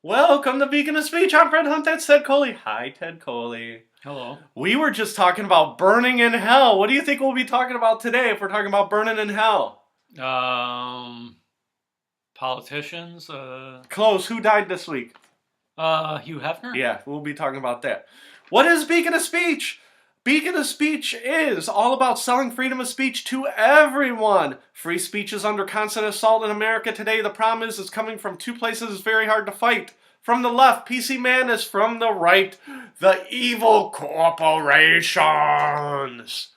Welcome to Beacon of Speech. I'm Fred Hunt. That's Ted Coley. Hi, Ted Coley. Hello. We were just talking about burning in hell. What do you think we'll be talking about today if we're talking about burning in hell? Politicians. Close. Who died this week? Hugh Hefner. Yeah, we'll be talking about that. What is Beacon of Speech? Beacon of Speech is all about selling freedom of speech to everyone. Free speech is under constant assault in America today. The problem is it's coming from two places it's very hard to fight. From the left, PC Man is from the right, the evil corporations.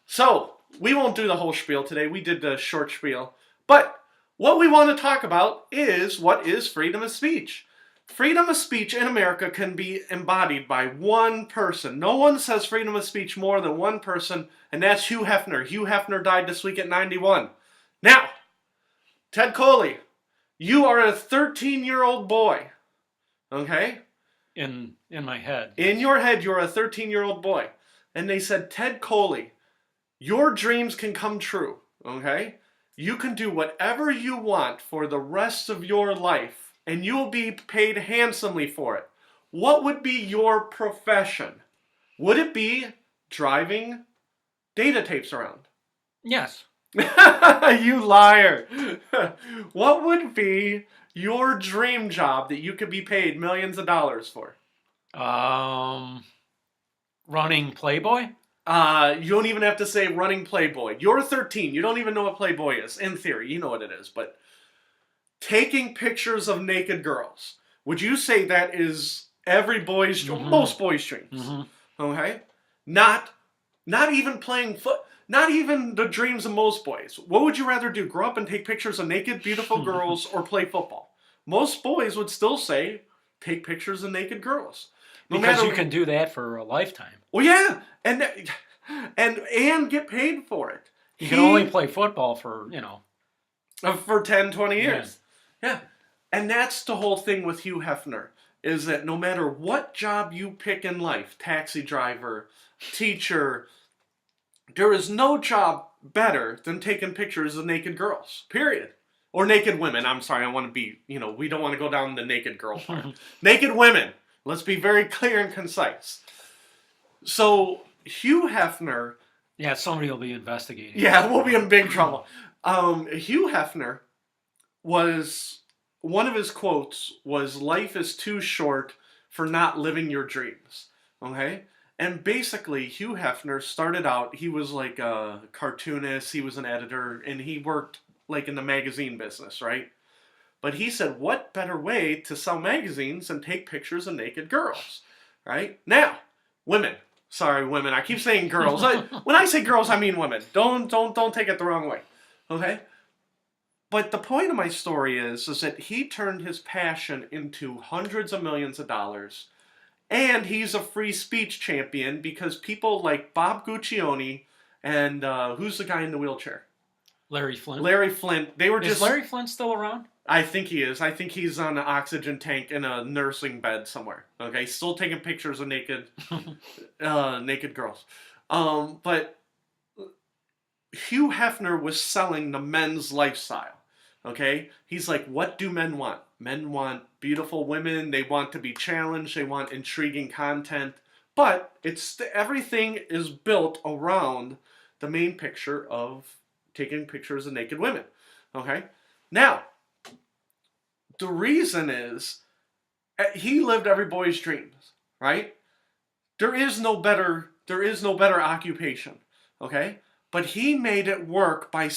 So, we won't do the whole spiel today. We did the short spiel. But what we want to talk about is what is freedom of speech. Freedom of speech in America can be embodied by one person. No one says freedom of speech more than one person, and that's Hugh Hefner. Hugh Hefner died this week at 91. Now, Ted Coley, you are a 13-year-old boy, okay? In my head. In your head, you're a 13-year-old boy. And they said, Ted Coley, your dreams can come true, okay? You can do whatever you want for the rest of your life, and you will be paid handsomely for it. What would be your profession? Would it be driving data tapes around? Yes. You liar. What would be your dream job that you could be paid millions of dollars for? Running Playboy. You don't even have to say running Playboy. You're 13. You don't even know what Playboy is. In theory, you know what it is, but taking pictures of naked girls. Would you say that is every boy's dream? Most boys' dreams. Okay? Not even playing foot. Not even the dreams of most boys. What would you rather do? Grow up and take pictures of naked, beautiful girls or play football? Most boys would still say, take pictures of naked girls. Because you can do that for a lifetime. Well, yeah. And get paid for it. You can only play football for, for 10, 20 years. Yeah. And that's the whole thing with Hugh Hefner, is that no matter what job you pick in life, taxi driver, teacher, there is no job better than taking pictures of naked girls, period. Or naked women. I'm sorry, I want to be, we don't want to go down the naked girl part. Naked women. Let's be very clear and concise. So, Hugh Hefner... Yeah, somebody will be investigating. Yeah, we'll be in big trouble. Hugh Hefner was... One of his quotes was, life is too short for not living your dreams. Okay? And basically, Hugh Hefner started out, he was like a cartoonist, he was an editor, and he worked like in the magazine business, right? But he said, what better way to sell magazines than take pictures of naked girls, right? Now, women. Sorry, women. I keep saying girls. When I say girls, I mean women. Don't take it the wrong way, okay? But the point of my story is that he turned his passion into hundreds of millions of dollars, and he's a free speech champion because people like Bob Guccione and who's the guy in the wheelchair? Larry Flint. Larry Flint. They were just... Is Larry Flint still around? I think he is. I think he's on an oxygen tank in a nursing bed somewhere. Okay, still taking pictures of naked girls. But Hugh Hefner was selling the men's lifestyle. Okay, he's like, what do men want? Men want beautiful women. They want to be challenged. They want intriguing content. But everything is built around the main picture of taking pictures of naked women. Okay, now. The reason is, he lived every boy's dreams, right? There is no better occupation, okay? But he made it work by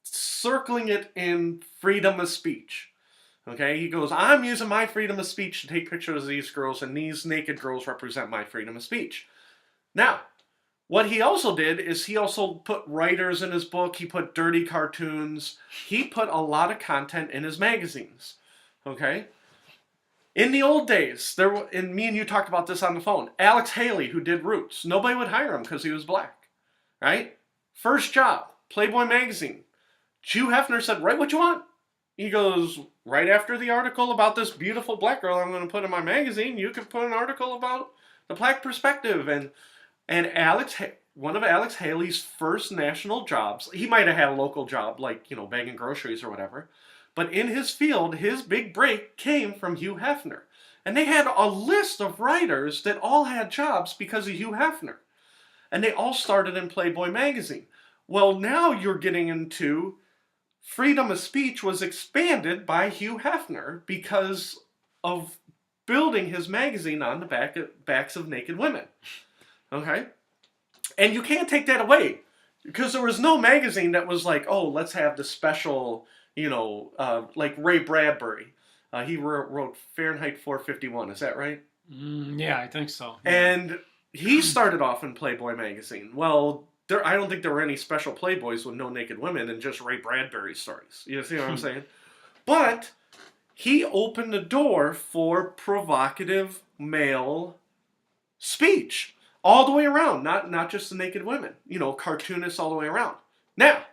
circling it in freedom of speech, okay? He goes, I'm using my freedom of speech to take pictures of these girls, and these naked girls represent my freedom of speech. Now, what he also did is he also put writers in his book. He put dirty cartoons. He put a lot of content in his magazines. Okay? In the old days, and me and you talked about this on the phone, Alex Haley, who did Roots, nobody would hire him because he was black. Right? First job, Playboy magazine. Hugh Hefner said, write what you want. He goes, right after the article about this beautiful black girl I'm going to put in my magazine, you can put an article about the black perspective. And one of Alex Haley's first national jobs, he might have had a local job, like, bagging groceries or whatever, But in his field, his big break came from Hugh Hefner. And they had a list of writers that all had jobs because of Hugh Hefner. And they all started in Playboy magazine. Well, now you're getting into freedom of speech was expanded by Hugh Hefner because of building his magazine on the backs of naked women. Okay? And you can't take that away. Because there was no magazine that was like, oh, let's have the special, like Ray Bradbury. He wrote Fahrenheit 451. Is that right? Yeah, I think so. And he started off in Playboy magazine. Well, I don't think there were any special Playboys with no naked women and just Ray Bradbury stories. You see what I'm saying? But he opened the door for provocative male speech. All the way around, not just the naked women. Cartoonists all the way around. Now,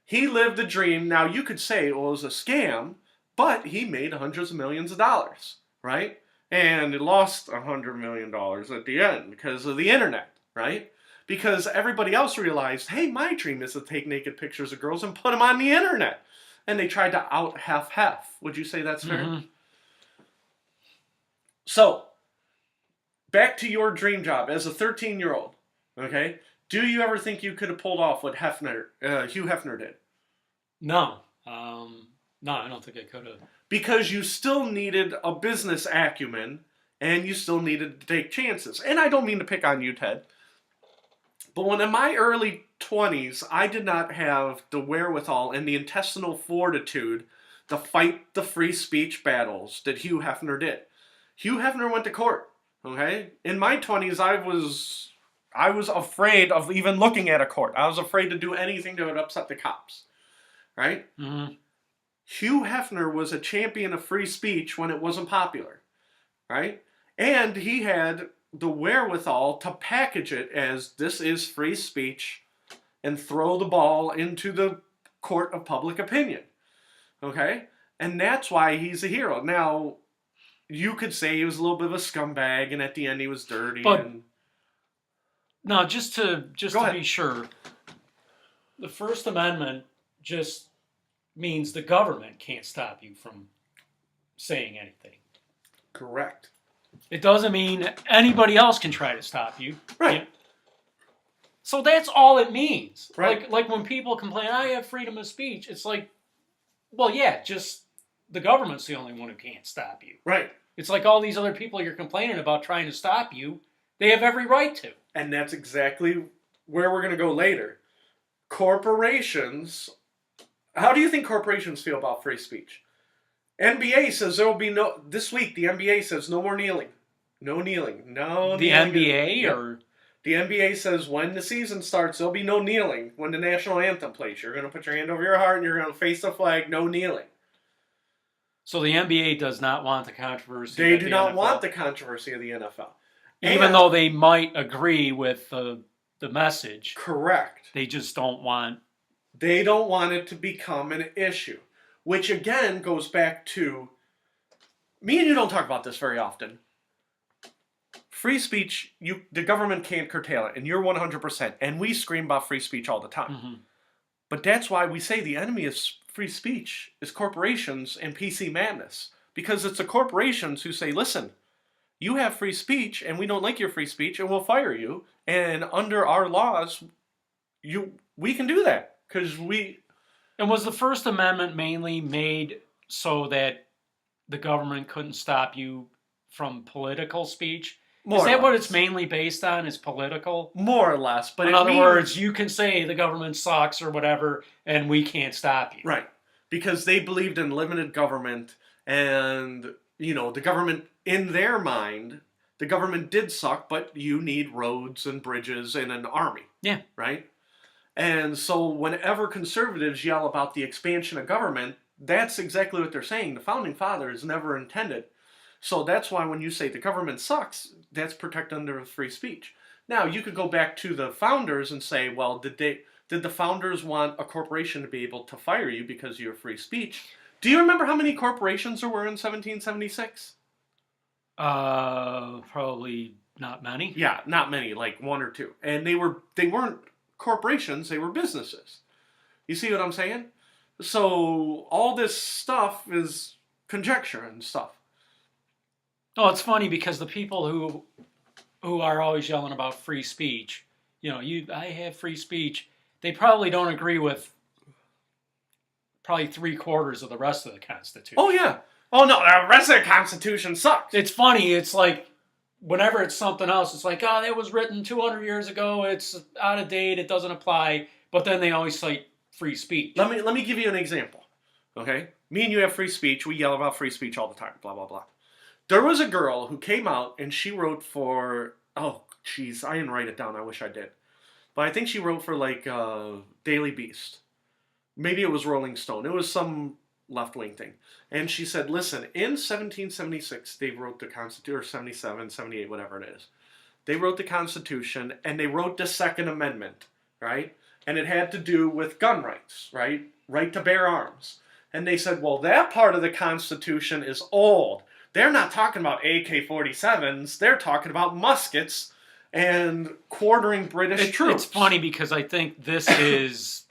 he lived the dream. Now, you could say it was a scam, but he made hundreds of millions of dollars, right? And he lost $100 million at the end because of the internet, right? Because everybody else realized, hey, my dream is to take naked pictures of girls and put them on the internet. And they tried to out half. Would you say that's fair? Mm-hmm. So, back to your dream job as a 13-year-old, okay? Do you ever think you could have pulled off what Hugh Hefner did? No. No, I don't think I could have. Because you still needed a business acumen, and you still needed to take chances. And I don't mean to pick on you, Ted. But when in my early 20s, I did not have the wherewithal and the intestinal fortitude to fight the free speech battles that Hugh Hefner did. Hugh Hefner went to court. Okay? In my 20s, I was afraid of even looking at a court. I was afraid to do anything that would upset the cops. Right? Mm-hmm. Hugh Hefner was a champion of free speech when it wasn't popular. Right? And he had the wherewithal to package it as this is free speech and throw the ball into the court of public opinion. Okay? And that's why he's a hero. Now, you could say he was a little bit of a scumbag, and at the end he was dirty. But no, just to be sure, the First Amendment just means the government can't stop you from saying anything. Correct. It doesn't mean anybody else can try to stop you. Right. So that's all it means. Right. Like when people complain, I have freedom of speech, it's like, well, yeah, just the government's the only one who can't stop you. Right. It's like all these other people you're complaining about trying to stop you, they have every right to. And that's exactly where we're going to go later. Corporations, how do you think corporations feel about free speech? NBA says there will be this week the NBA says no more kneeling. No kneeling. No the kneeling. NBA Yep. or... The NBA says when the season starts, there'll be no kneeling. When the national anthem plays, you're going to put your hand over your heart and you're going to face the flag, no kneeling. So the NBA does not want the controversy. They do not NFL, want the controversy of the NFL. even though they might agree with the message. Correct. They just don't want... They don't want it to become an issue. Which again goes back to, me and you don't talk about this very often. Free speech, the government can't curtail it, and you're 100%. And we scream about free speech all the time. Mm-hmm. But that's why we say the enemy of free speech is corporations and PC madness. Because it's the corporations who say, listen, you have free speech, and we don't like your free speech, and we'll fire you. And under our laws, we can do that. Because we... And was the First Amendment mainly made so that the government couldn't stop you from political speech? Is that what it's mainly based on, is political? More or less. But in other words, you can say the government sucks or whatever, and we can't stop you. Right. Because they believed in limited government, and, the government, in their mind, the government did suck, but you need roads and bridges and an army. Yeah. Right? And so whenever conservatives yell about the expansion of government, that's exactly what they're saying. The Founding Fathers never intended. So that's why when you say the government sucks, that's protected under free speech. Now, you could go back to the founders and say, well, did the founders want a corporation to be able to fire you because you have free speech? Do you remember how many corporations there were in 1776? Probably not many. Yeah, not many, like one or two. And they weren't corporations, they were businesses. You see what I'm saying? So all this stuff is conjecture and stuff. Oh, it's funny because the people who are always yelling about free speech, I have free speech. They probably don't agree with probably 3/4 of the rest of the Constitution. Oh yeah. Oh no, the rest of the Constitution sucks. It's funny. It's like whenever it's something else, it's like, oh, that was written 200 years ago. It's out of date. It doesn't apply. But then they always cite free speech. Let me give you an example. Okay, me and you have free speech. We yell about free speech all the time. Blah blah blah. There was a girl who came out and she wrote for. Oh, jeez, I didn't write it down. I wish I did. But I think she wrote for like Daily Beast. Maybe it was Rolling Stone. It was some left-wing thing. And she said, listen, in 1776, they wrote the Constitution, or 77, 78, whatever it is. They wrote the Constitution, and they wrote the Second Amendment, right? And it had to do with gun rights, right? Right to bear arms. And they said, well, that part of the Constitution is old. They're not talking about AK-47s. They're talking about muskets and quartering British troops. It's funny because I think this is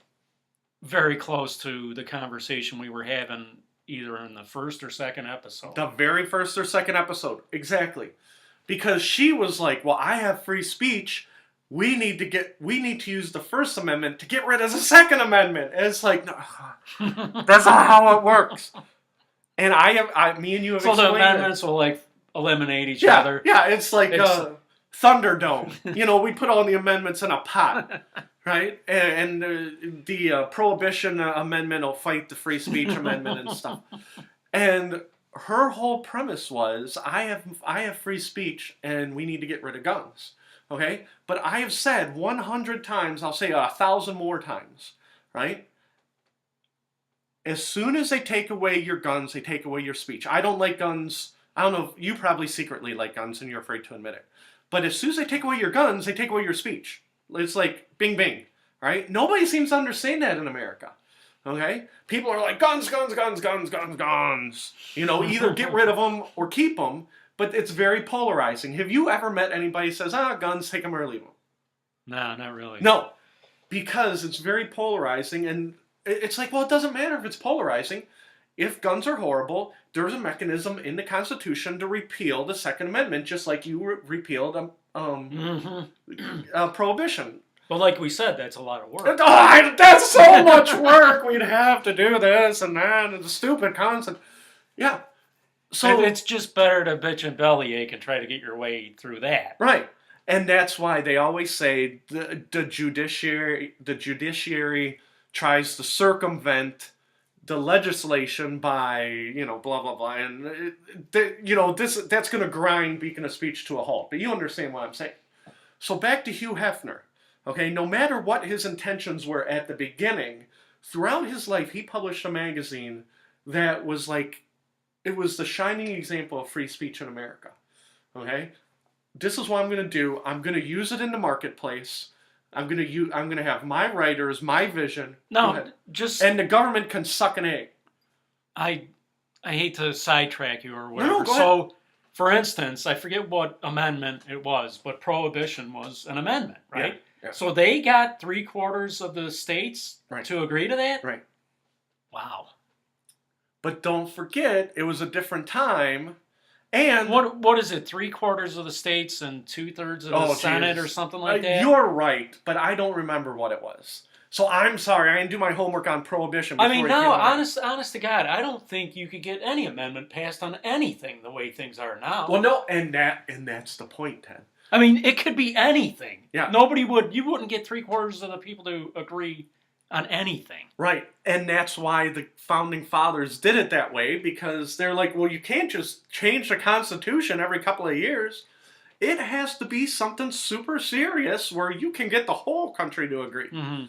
very close to the conversation we were having either in the first or second episode. The very first or second episode, exactly. Because she was like, well, I have free speech. We need to use the First Amendment to get rid of the Second Amendment. And it's like, no, that's not how it works. And me and you have explained so the amendments will like eliminate each yeah, other. Yeah, it's like Thunderdome. We put all the amendments in a pot, right? And the Prohibition Amendment will fight the Free Speech Amendment and stuff. And her whole premise was, I have free speech, and we need to get rid of guns. Okay? But I have said 100 times, I'll say 1,000 more times, right? As soon as they take away your guns, they take away your speech. I don't like guns. I don't know, you probably secretly like guns and you're afraid to admit it. But as soon as they take away your guns, they take away your speech. It's like bing, bing, right? Nobody seems to understand that in America, okay? People are like, guns, guns, guns, guns, guns, guns. Either get rid of them or keep them, but it's very polarizing. Have you ever met anybody who says, guns, take them or leave them? No, not really. No, because it's very polarizing, and it's like, well, it doesn't matter if it's polarizing. If guns are horrible, there's a mechanism in the Constitution to repeal the Second Amendment, just like you repealed Prohibition. Well, like we said, that's a lot of work. That's so much work. We'd have to do this and that, and the stupid concept. Yeah. So it's just better to bitch and bellyache and try to get your way through that. Right. And that's why they always say the judiciary tries to circumvent the legislation by, blah, blah, blah. And, that's going to grind Beacon of Speech to a halt. But you understand what I'm saying. So back to Hugh Hefner. Okay, no matter what his intentions were at the beginning, throughout his life, he published a magazine that was like, it was the shining example of free speech in America. Okay? This is what I'm going to do. I'm going to use it in the marketplace. I'm going to have my writers, my vision. No, and the government can suck an egg. I hate to sidetrack you or whatever. No, go ahead. For instance, I forget what amendment it was, but Prohibition was an amendment, right? Yeah, yeah. So they got 3/4 of the states to agree to that? Right. Wow. But don't forget, it was a different time. And what is it? 3/4 of the states and 2/3 of the Senate or something like that? You're right, but I don't remember what it was. So I'm sorry, I didn't do my homework on Prohibition. Honest to God, I don't think you could get any amendment passed on anything the way things are now. Well, no, and that's the point, Ted. I mean, it could be anything. Yeah. You wouldn't get 3/4 of the people to agree on anything. Right. And that's why the founding fathers did it that way, because they're like, well, you can't just change the Constitution every couple of years. It has to be something super serious where you can get the whole country to agree. Mm-hmm.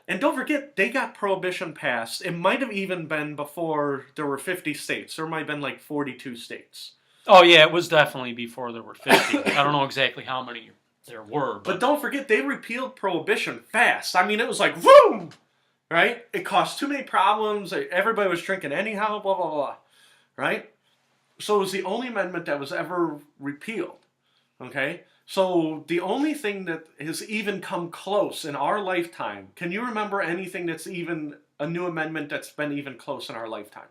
And don't forget, they got Prohibition passed. It might have even been before there were 50 states. There might have been like 42 states. Oh, yeah, it was definitely before there were 50. I don't know exactly how many there were. But don't forget, they repealed Prohibition fast. I mean, it was like, boom! Right? It caused too many problems. Everybody was drinking anyhow, blah, blah, blah. Right? So it was the only amendment that was ever repealed. Okay? So the only thing that has even come close in our lifetime, can you remember anything that's even a new amendment that's been even close in our lifetime?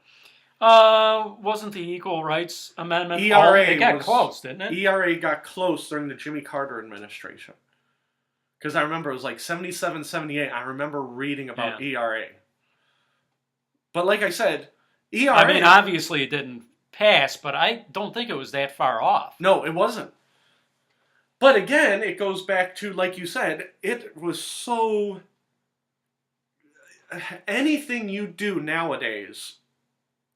Wasn't the Equal Rights Amendment? ERA It got close, didn't it? ERA got close during the Jimmy Carter administration. Because I remember it was like 77, 78. I remember reading about ERA. But like I said, ERA... I mean, obviously it didn't pass, but I don't think it was that far off. No, it wasn't. But again, it goes back to, like you said, it was so... Anything you do nowadays,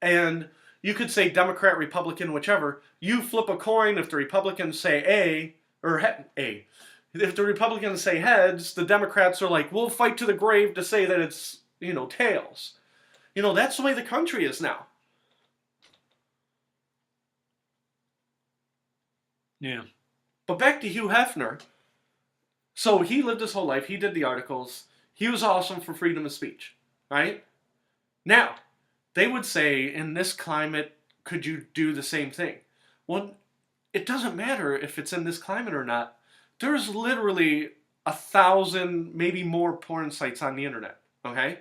and you could say Democrat, Republican, whichever, you flip a coin, if the Republicans say A, or A. If the Republicans say heads, the Democrats are like, we'll fight to the grave to say that it's, tails. That's the way the country is now. Yeah. But back to Hugh Hefner. So he lived his whole life. He did the articles. He was awesome for freedom of speech, right? Now, they would say, in this climate, could you do the same thing? Well, it doesn't matter if it's in this climate or not. There's literally 1,000, maybe more porn sites on the internet, okay?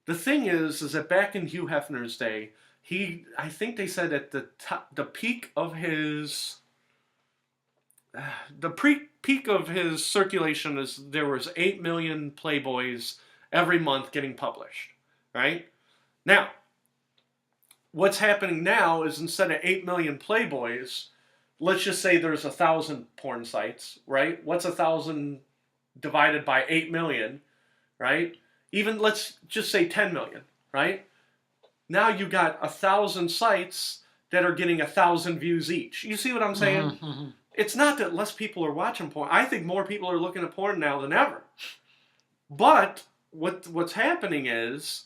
The thing is that back in Hugh Hefner's day, I think they said at the peak of his... peak of his circulation is there was 8 million Playboys every month getting published, right? Now, what's happening now is instead of 8 million Playboys, let's just say there's 1,000 porn sites, right? What's 1,000 divided by 8 million, right? Even let's just say 10 million, right? Now you got 1,000 sites that are getting 1,000 views each. You see what I'm saying? Mm-hmm. It's not that less people are watching porn. I think more people are looking at porn now than ever. But what's happening is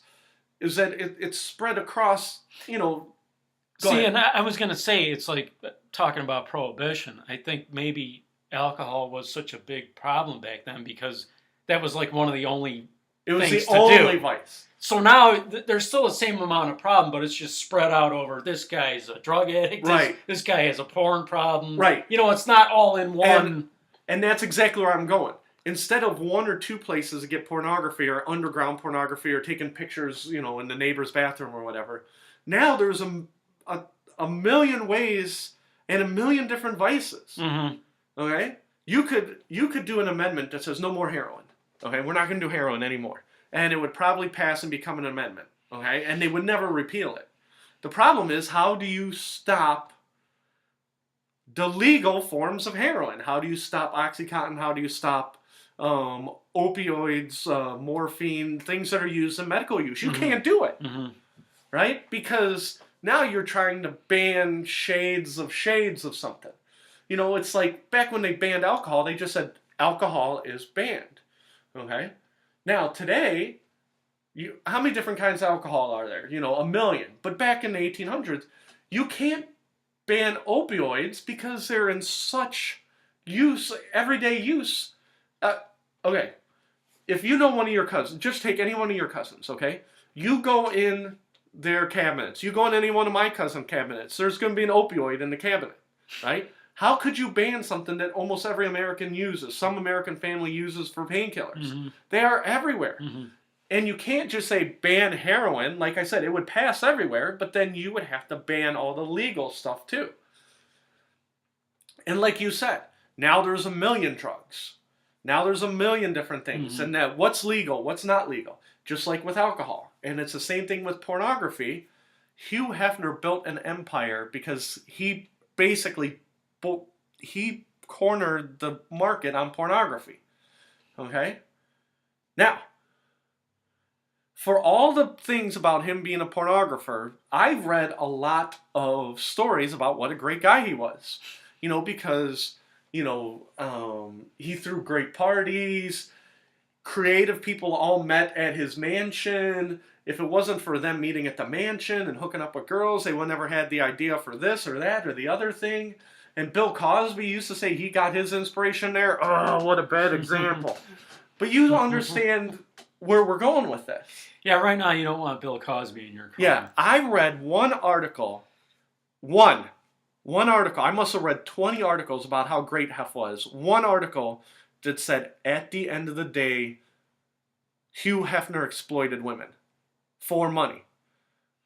that it's spread across, See, and I was going to say, it's like talking about prohibition. I think maybe alcohol was such a big problem back then because that was like one of the only things to do. It was the only vice. So now there's still the same amount of problem, but it's just spread out over this guy's a drug addict, right. This guy has a porn problem. Right. It's not all in one. And that's exactly where I'm going. Instead of one or two places to get pornography or underground pornography or taking pictures, in the neighbor's bathroom or whatever, now there's a million ways and a million different vices. Mm-hmm. Okay? You could do an amendment that says no more heroin. Okay? We're not going to do heroin anymore. And it would probably pass and become an amendment. Okay? And they would never repeal it. The problem is, how do you stop the legal forms of heroin? How do you stop Oxycontin? How do you stop opioids, morphine, things that are used in medical use? You can't do it. Mm-hmm. Right? Because now you're trying to ban shades of something. It's like back when they banned alcohol, they just said alcohol is banned. Okay? Now, today, how many different kinds of alcohol are there? 1 million. But back in the 1800s, you can't ban opioids because they're in such use, everyday use. Okay, if you know one of your cousins, just take any one of your cousins, okay? You go in their cabinets. You go in any one of my cousin cabinets. There's going to be an opioid in the cabinet, right? How could you ban something that almost every American uses, some American family uses for painkillers? Mm-hmm. They are everywhere. Mm-hmm. And you can't just say ban heroin. Like I said, it would pass everywhere, but then you would have to ban all the legal stuff too. And like you said, now there's 1 million drugs. Now there's 1 million different things. Mm-hmm. And that what's legal, what's not legal. Just like with alcohol. And it's the same thing with pornography. Hugh Hefner built an empire because he basically cornered the market on pornography. Okay? Now, for all the things about him being a pornographer, I've read a lot of stories about what a great guy he was. Because, he threw great parties. Creative people all met at his mansion. If it wasn't for them meeting at the mansion and hooking up with girls, they would never had the idea for this or that or the other thing. And Bill Cosby used to say he got his inspiration there. Oh, what a bad example. But you understand where we're going with this. Yeah, right now you don't want Bill Cosby in your car. Yeah, I read one article. One article. I must have read 20 articles about how great Hef was. One article that said, at the end of the day, Hugh Hefner exploited women. for money.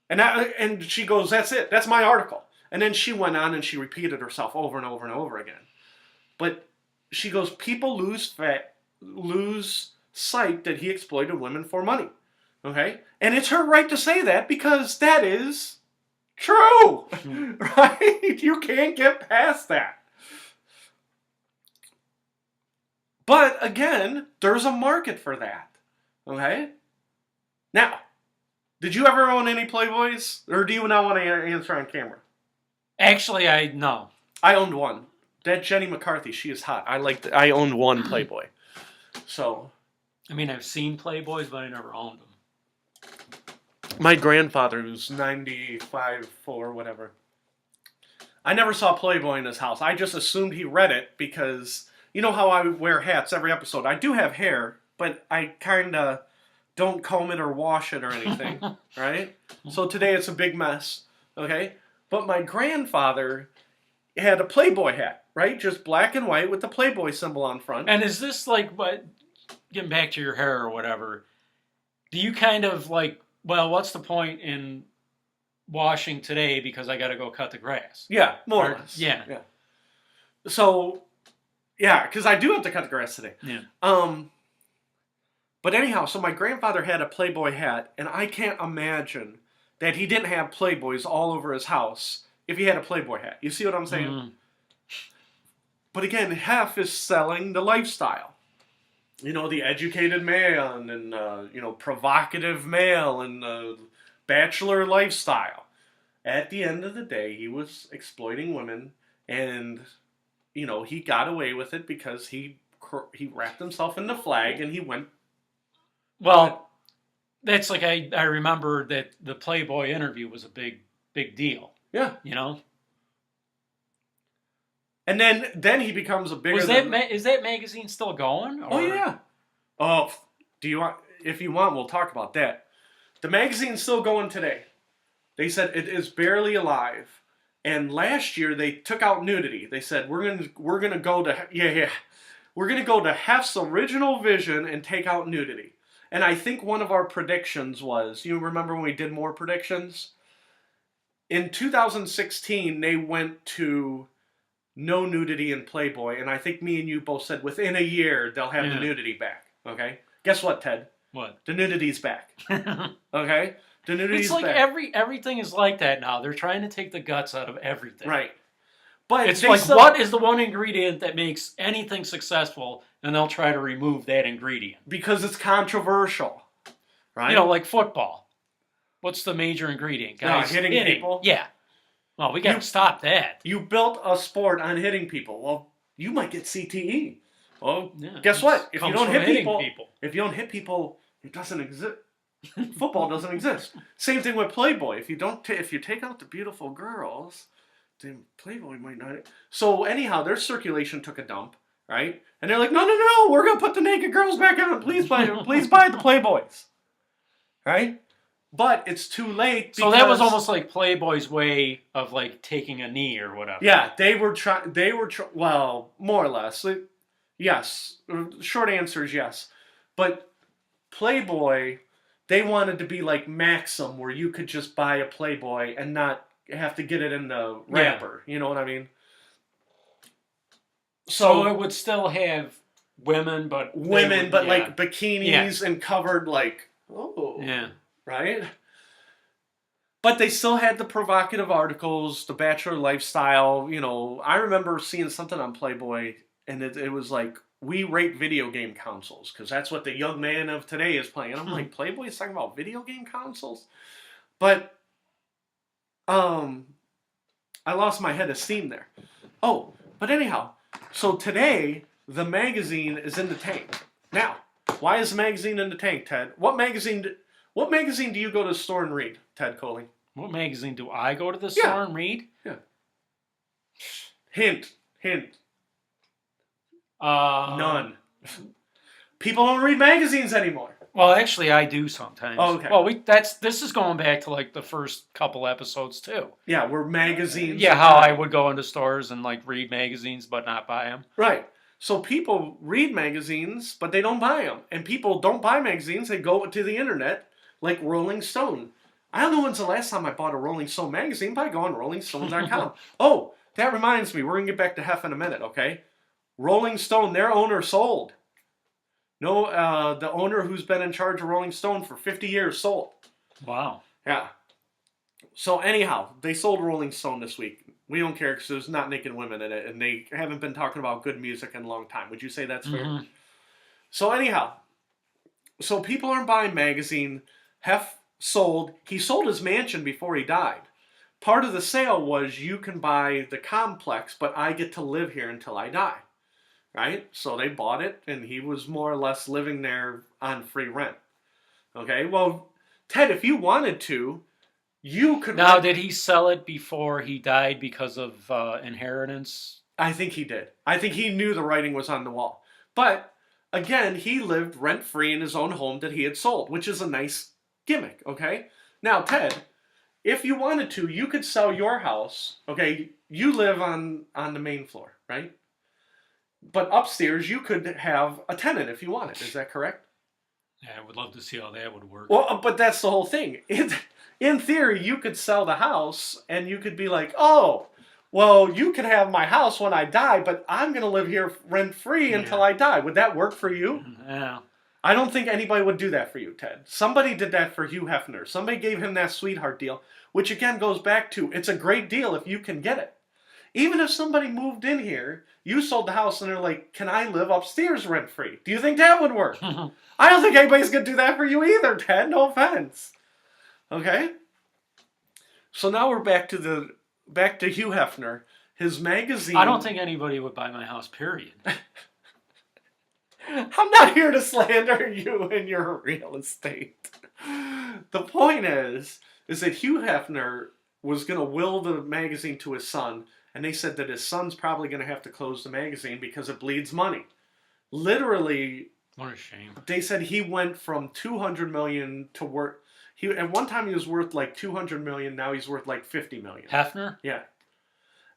And she goes, that's it. That's my article. And then she went on and she repeated herself over and over and over again. But she goes, people lose sight that he exploited women for money. Okay? And it's her right to say that because that is true. Right? You can't get past that. But again, there's a market for that. Okay? Now, did you ever own any Playboys? Or do you not want to answer on camera? Actually, no. I owned one. That Jenny McCarthy, she is hot. I owned one Playboy. So. I mean, I've seen Playboys, but I never owned them. My grandfather, who's 95, 4, whatever. I never saw Playboy in his house. I just assumed he read it because, you know how I wear hats every episode. I do have hair, but I kind of don't comb it or wash it or anything, right? So today it's a big mess, okay? But my grandfather had a Playboy hat, right? Just black and white with the Playboy symbol on front. And is this like, what, getting back to your hair or whatever, do you kind of like, well, what's the point in washing today because I got to go cut the grass? Yeah, more or less. Yeah. So, yeah, because I do have to cut the grass today. Yeah. But anyhow, so my grandfather had a Playboy hat, and I can't imagine that he didn't have Playboys all over his house if he had a Playboy hat. You see what I'm saying? Mm-hmm. But again, Hef is selling the lifestyle. You know, the educated man and, provocative male and bachelor lifestyle. At the end of the day, he was exploiting women, and, he got away with it because he wrapped himself in the flag and he went. Well, that's like I remember that the Playboy interview was a big deal. Yeah. And then he becomes a bigger. Is that magazine still going? Or? Oh yeah. Oh, if you want, we'll talk about that. The magazine's still going today. They said it is barely alive, and last year they took out nudity. They said we're gonna go to Hef's original vision and take out nudity. And I think one of our predictions was, you remember when we did more predictions? In 2016, they went to no nudity in Playboy, and I think me and you both said within a year they'll have the nudity back. Okay? Guess what, Ted? What? The nudity's back. Okay? The nudity's back. It's like back. everything is like that now. They're trying to take the guts out of everything. Right. But it's like, what is the one ingredient that makes anything successful, and they'll try to remove that ingredient. Because it's controversial. Right? Like football. What's the major ingredient, guys? Hitting people? Yeah. Well, we got to stop that. You built a sport on hitting people. Well, you might get CTE. Well, yeah, guess what? If you don't hit people, it doesn't exist. Football doesn't exist. Same thing with Playboy. If you take out the beautiful girls, then Playboy might not. So anyhow, their circulation took a dump, right? And they're like, no, we're gonna put the naked girls back on. Please buy the Playboys, right? But it's too late. So that was almost like Playboy's way of like taking a knee or whatever. Yeah, they were trying. Well, more or less. Yes. Short answer is yes. But Playboy, they wanted to be like Maxim, where you could just buy a Playboy and not have to get it in the wrapper. Yeah. You know what I mean? So it would still have women, but like bikinis and covered like right? But they still had the provocative articles, the bachelor lifestyle. I remember seeing something on Playboy, and it was like, we rate video game consoles because that's what the young man of today is playing. And I'm like, Playboy's talking about video game consoles? But I lost my head of steam there. Oh, but anyhow, so today the magazine is in the tank. Now, why is the magazine in the tank, Ted? What magazine do you go to the store and read, Ted Coley? What magazine do I go to the store and read? Yeah. Hint. None. People don't read magazines anymore. Well, actually, I do sometimes. Oh, okay. Well, this is going back to like the first couple episodes too. Yeah, we're magazines. Yeah, how I would go into stores and like read magazines but not buy them. Right. So people read magazines, but they don't buy them. And people don't buy magazines. They go to the internet like Rolling Stone. I don't know when's the last time I bought a Rolling Stone magazine, but I go on rollingstone.com. Oh, that reminds me, we're going to get back to Hef in a minute, okay? Rolling Stone, their owner sold. No, the owner who's been in charge of Rolling Stone for 50 years sold. Wow. Yeah. So anyhow, they sold Rolling Stone this week. We don't care because there's not naked women in it, and they haven't been talking about good music in a long time. Would you say that's fair? So anyhow, so people aren't buying magazine. Hef sold. He sold his mansion before he died. Part of the sale was you can buy the complex, but I get to live here until I die. Right? So they bought it, and he was more or less living there on free rent. Okay? Well, Ted, if you wanted to, you could... Now, did he sell it before he died because of inheritance? I think he did. I think he knew the writing was on the wall. But, again, he lived rent-free in his own home that he had sold, which is a nice gimmick, okay? Now, Ted, if you wanted to, you could sell your house. Okay, you live on the main floor, right? But upstairs, you could have a tenant if you wanted. Is that correct? Yeah, I would love to see how that would work. Well, but that's the whole thing. In theory, you could sell the house, and you could be like, oh, well, you could have my house when I die, but I'm going to live here rent-free until I die. Would that work for you? Yeah. I don't think anybody would do that for you, Ted. Somebody did that for Hugh Hefner. Somebody gave him that sweetheart deal, which again goes back to, it's a great deal if you can get it. Even if somebody moved in here, you sold the house, and they're like, can I live upstairs rent-free? Do you think that would work? I don't think anybody's going to do that for you either, Ted. No offense. Okay? So now we're back to Hugh Hefner. His magazine... I don't think anybody would buy my house, period. I'm not here to slander you and your real estate. The point is that Hugh Hefner was going to will the magazine to his son, and they said that his son's probably going to have to close the magazine because it bleeds money. Literally, what a shame. They said he went from $200 million to worth... At one time he was worth like $200 million, now he's worth like $50 million. Hefner? Yeah.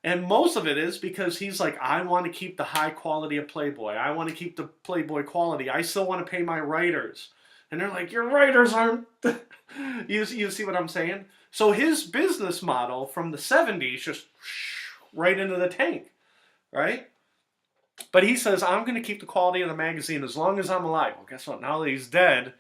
And most of it is because he's like, I want to keep the high quality of Playboy. I want to keep the Playboy quality. I still want to pay my writers. And they're like, your writers aren't... you see what I'm saying? So his business model from the 70s just right into the tank, right? But he says, I'm going to keep the quality of the magazine as long as I'm alive. Well, guess what? Now that he's dead,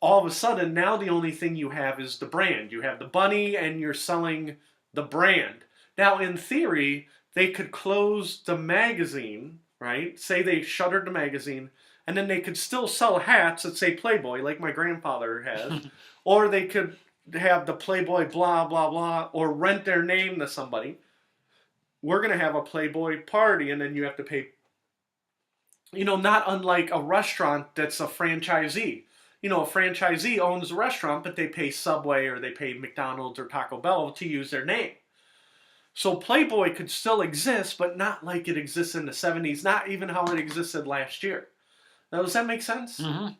all of a sudden, now the only thing you have is the brand. You have the bunny, and you're selling the brand. Now, in theory, they could close the magazine, right? Say they shuttered the magazine, and then they could still sell hats that say Playboy, like my grandfather has. Or they could have the Playboy blah, blah, blah, or rent their name to somebody. We're going to have a Playboy party, and then you have to pay, not unlike a restaurant that's a franchisee. A franchisee owns a restaurant, but they pay Subway or they pay McDonald's or Taco Bell to use their name. So Playboy could still exist, but not like it exists in the 70s, not even how it existed last year. Now, does that make sense? Mm-hmm.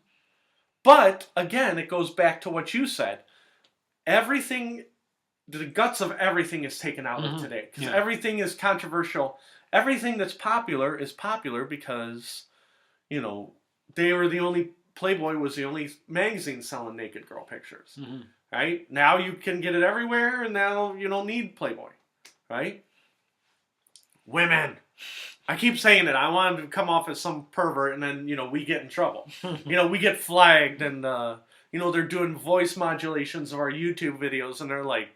But, again, it goes back to what you said. Everything... The guts of everything is taken out of today. Because everything is controversial. Everything that's popular is popular because, they were the only... Playboy was the only magazine selling naked girl pictures. Mm-hmm. Right? Now you can get it everywhere, and now you don't need Playboy. Right? Women. I keep saying it. I want to come off as some pervert, and then, we get in trouble. We get flagged, and, they're doing voice modulations of our YouTube videos, and they're like,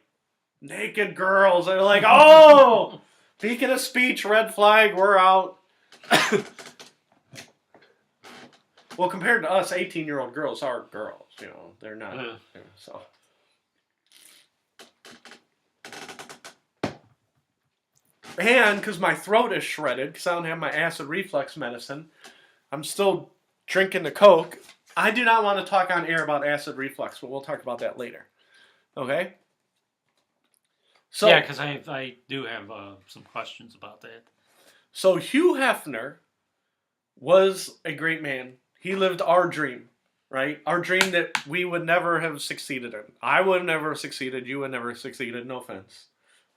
naked girls. They're like, oh, speaking of speech, red flag, we're out. Well, compared to us, 18-year-old girls are girls. They're not. So. And because my throat is shredded, because I don't have my acid reflux medicine, I'm still drinking the Coke. I do not want to talk on air about acid reflux, but we'll talk about that later. Okay? So, yeah, because I do have some questions about that. So Hugh Hefner was a great man. He lived our dream, right? Our dream that we would never have succeeded in. I would have never succeeded. You would never have succeeded. No offense.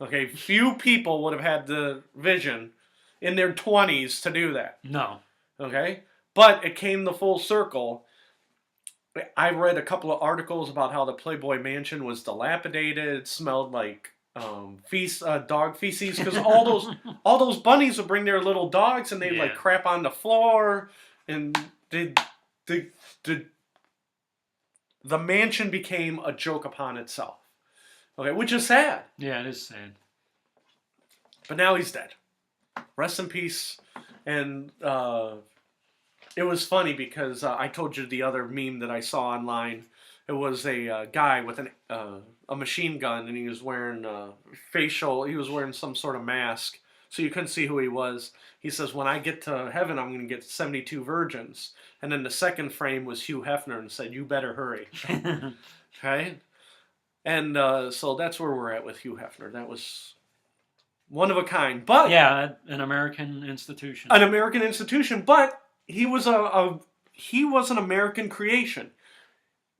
Okay? Few people would have had the vision in their 20s to do that. No. Okay? But it came the full circle. I read a couple of articles about how the Playboy Mansion was dilapidated. It smelled like dog feces because all those bunnies would bring their little dogs and they'd like crap on the floor, and the the mansion became a joke upon itself. Okay, which is sad. Yeah, it is sad. But now he's dead. Rest in peace. And it was funny because I told you the other meme that I saw online. It was a guy with a machine gun, and he was wearing he was wearing some sort of mask, so you couldn't see who he was. He says, when I get to heaven, I'm going to get 72 virgins. And then the second frame was Hugh Hefner and said, you better hurry. Okay? And so that's where we're at with Hugh Hefner. That was one of a kind. But yeah, an American institution. An American institution, but he was he was an American creation.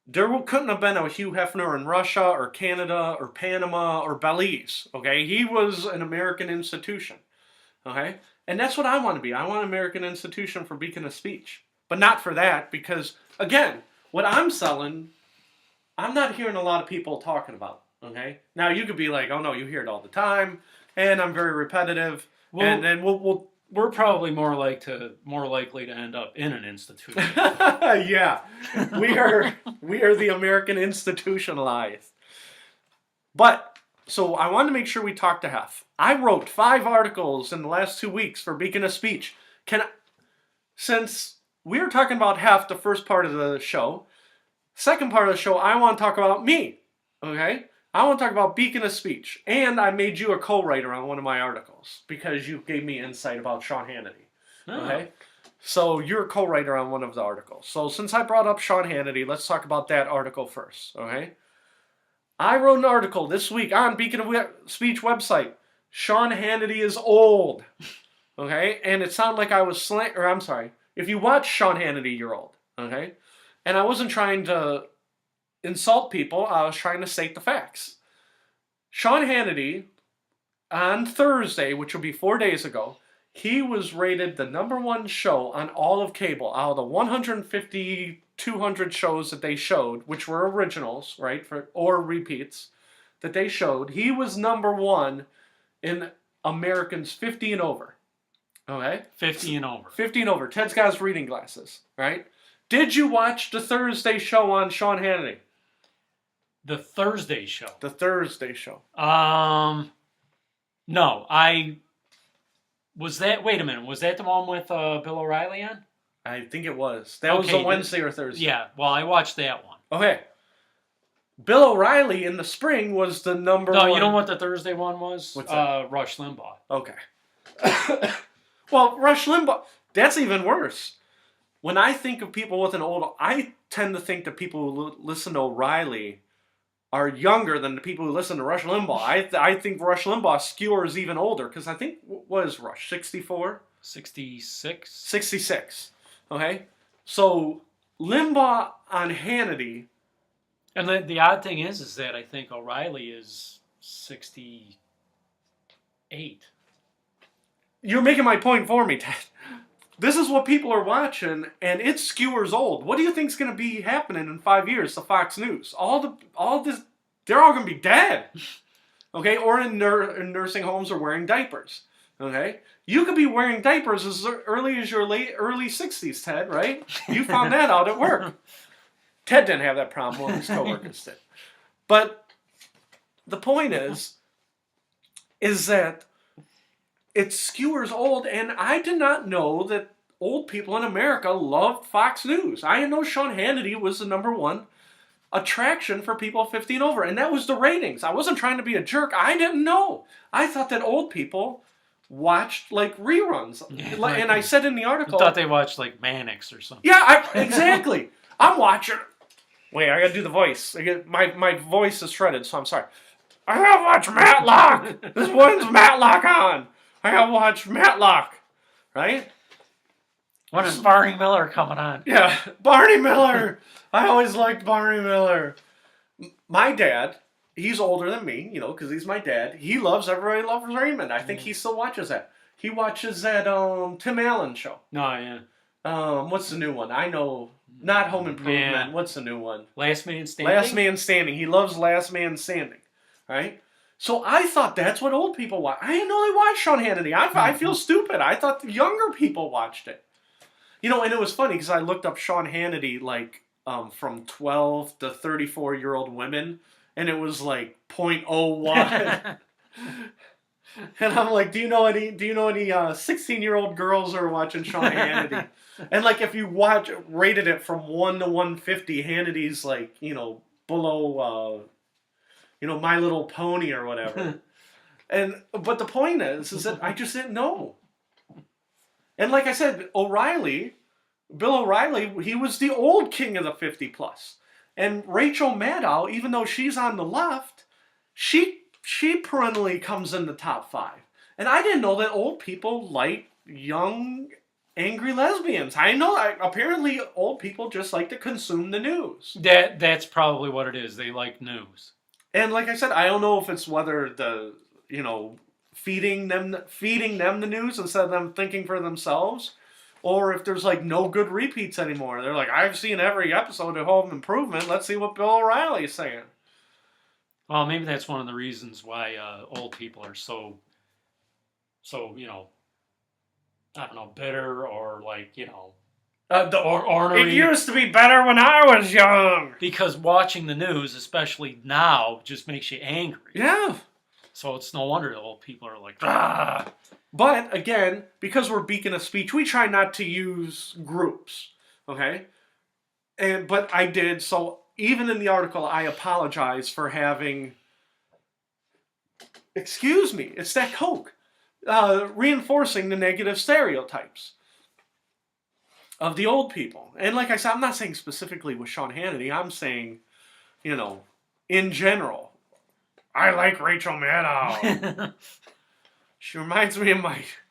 There couldn't have been a Hugh Hefner in Russia or Canada or Panama or Belize. Okay? He was an American institution. Okay? And that's what I want to be. I want an American institution for Beacon of Speech. But not for that, because, again, what I'm selling, I'm not hearing a lot of people talking about. Okay? Now, you could be like, oh no, you hear it all the time, and I'm very repetitive, and then we're probably more likely to end up in an institution. Yeah. We are the American institutionalized. But, so I wanted to make sure we talked to Hef. I wrote 5 articles in the last 2 weeks for Beacon of Speech. Since we were talking about Hef, the first part of the show, second part of the show, I want to talk about me. Okay? I want to talk about Beacon of Speech. And I made you a co-writer on one of my articles because you gave me insight about Sean Hannity. Okay? So you're a co-writer on one of the articles. So since I brought up Sean Hannity, let's talk about that article first. Okay? I wrote an article this week on Beacon of Speech website. Sean Hannity is old. Okay? And it sounded like I was I'm sorry. If you watch Sean Hannity, you're old. Okay? And I wasn't trying to insult people. I was trying to state the facts. Sean Hannity, on Thursday, which will be 4 days ago, he was rated the #1 show on all of cable. Out of the 150, 200 shows that they showed, which were originals, right, or repeats, that they showed, he was #1 in Americans 50 and over. Okay? 50 and over. 50 and over. Ted's got his reading glasses, right? Did you watch the Thursday show on Sean Hannity? The Thursday show? The Thursday show. No. Wait a minute. Was that the one with Bill O'Reilly on? I think it was. That was a Wednesday or Thursday. Yeah, well, I watched that one. Okay. Bill O'Reilly in the spring was the #1. No, you know what the Thursday one was? What's that? Rush Limbaugh. Okay. Well, Rush Limbaugh, that's even worse. When I think of people with an old... I tend to think that people who listen to O'Reilly are younger than the people who listen to Rush Limbaugh. I think Rush Limbaugh skewers even older, because I think, what is Rush, 64? 66? 66. Okay? So, Limbaugh on Hannity... And the odd thing is that I think O'Reilly is 68. You're making my point for me, Ted. This is what people are watching, and it skewers old. What do you think's going to be happening in 5 years to Fox News? All this, they're all going to be dead. Okay? Or in nursing homes or wearing diapers. Okay? You could be wearing diapers as early as your early 60s, Ted, right? You found that out at work. Ted didn't have that problem, well, his coworkers did. But the point is that it skewers old, and I did not know that old people in America loved Fox News. I didn't know Sean Hannity was the #1 attraction for people 50 and over, and that was the ratings. I wasn't trying to be a jerk. I didn't know. I thought that old people watched, like, reruns. Yeah, and I said in the article... I thought they watched, like, Mannix or something. Yeah, exactly. I'm watching... Wait, I gotta do the voice. My voice is shredded, so I'm sorry. I gotta watch Matlock! This one's Matlock on! I gotta watch Matlock! Right? When is Barney Miller coming on? Yeah, Barney Miller! I always liked Barney Miller. My dad, he's older than me, because he's my dad. He loves Everybody Loves Raymond. I think he still watches that. He watches that Tim Allen show. Oh, yeah. What's the new one? I know... Not Home Improvement. Yeah. What's the new one? Last Man Standing? Last Man Standing. He loves Last Man Standing. Right? So I thought that's what old people watch. I didn't know they watched Sean Hannity. I feel stupid. I thought the younger people watched it. You know, and it was funny because I looked up Sean Hannity, like, from 12 to 34-year-old women, and it was like 0.01. And I'm like, do you know any 16-year-old girls are watching Sean Hannity? And like, if you rated it from 1 to 150, Hannity's like, below, My Little Pony or whatever. But the point is that I just didn't know. And like I said, Bill O'Reilly, he was the old king of the 50 plus. And Rachel Maddow, even though she's on the left, she perennially comes in the top 5. And I didn't know that old people like young, angry lesbians. Apparently old people just like to consume the news. That's probably what it is. They like news. And like I said, I don't know if it's whether the, feeding them the news instead of them thinking for themselves, or if there's like no good repeats anymore. They're like, I've seen every episode of Home Improvement. Let's see what Bill O'Reilly is saying. Well, maybe that's one of the reasons why old people are so I don't know, bitter or like, ornery. It used to be better when I was young. Because watching the news, especially now, just makes you angry. Yeah. So it's no wonder the old people are like, ah. But again, because we're Beacon of Speech, we try not to use groups. Okay? But I did, so even in the article, I apologize for having, excuse me, it's that Coke, reinforcing the negative stereotypes of the old people. And like I said, I'm not saying specifically with Sean Hannity, I'm saying, in general. I like Rachel Maddow. She reminds me of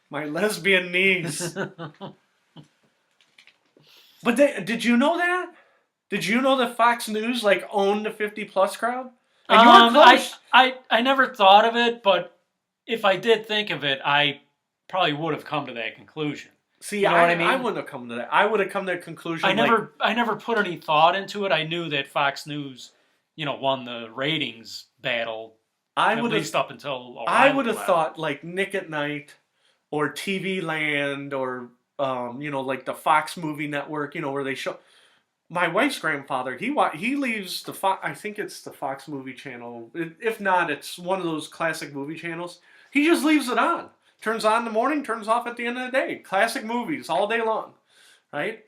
my lesbian niece. But did you know that? Did you know that Fox News owned the 50 plus crowd? And I never thought of it, but if I did think of it, I probably would have come to that conclusion. See, you know what I mean? I wouldn't have come to that. I would have come to that conclusion. I never put any thought into it. I knew that Fox News, won the ratings battle. At least up until O'Reilly I would have left. thought Nick at Night, or TV Land, or the Fox Movie Network. Where they show. My wife's grandfather, he leaves the Fox. I think it's the Fox Movie Channel. If not, it's one of those classic movie channels. He just leaves it on. Turns on in the morning, turns off at the end of the day. Classic movies all day long, right?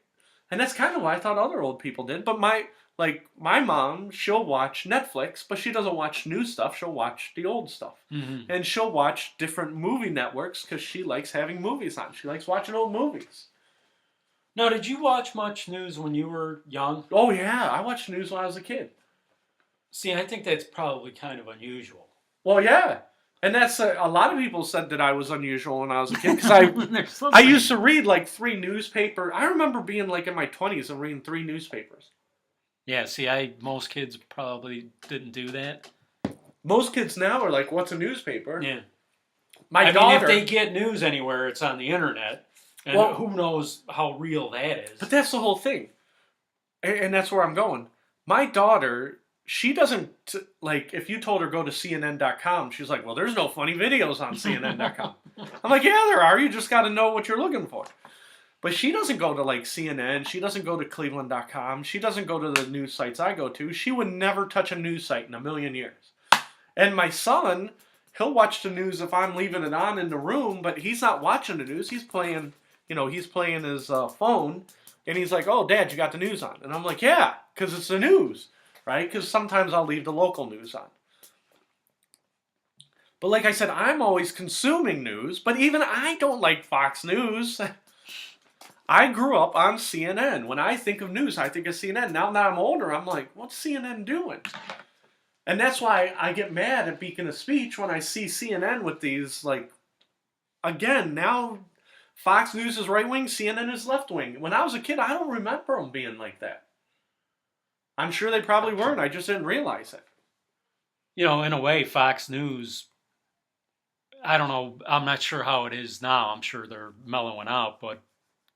And that's kind of what I thought other old people did. But my mom, she'll watch Netflix, but she doesn't watch new stuff. She'll watch the old stuff. Mm-hmm. And she'll watch different movie networks because she likes having movies on. She likes watching old movies. Now, did you watch much news when you were young? Oh, yeah. I watched news when I was a kid. See, I think that's probably kind of unusual. Well, yeah. And that's a lot of people said that I was unusual when I was a kid because I used to read 3 newspapers. I remember being in my 20s and reading 3 newspapers. Yeah, see, most kids probably didn't do that. Most kids now are like, what's a newspaper? Yeah. My daughter, I mean, if they get news anywhere, it's on the internet. And who knows how real that is. But that's the whole thing. And that's where I'm going. My daughter, she doesn't, if you told her go to CNN.com, she's like, well, there's no funny videos on CNN.com. I'm like, yeah, there are. You just got to know what you're looking for. But she doesn't go to CNN. She doesn't go to Cleveland.com. She doesn't go to the news sites I go to. She would never touch a news site in a million years. And my son, he'll watch the news if I'm leaving it on in the room, but he's not watching the news. He's playing, he's playing his phone. And he's like, oh, Dad, you got the news on. And I'm like, yeah, because it's the news, right? Because sometimes I'll leave the local news on. But like I said, I'm always consuming news, but even I don't like Fox News. I grew up on CNN. When I think of news, I think of CNN. Now that I'm older, I'm like, what's CNN doing? And that's why I get mad at Beacon of Speech when I see CNN with these, again, now Fox News is right wing, CNN is left wing. When I was a kid, I don't remember them being like that. I'm sure they probably weren't. I just didn't realize it. In a way, Fox News, I don't know, I'm not sure how it is now. I'm sure they're mellowing out, but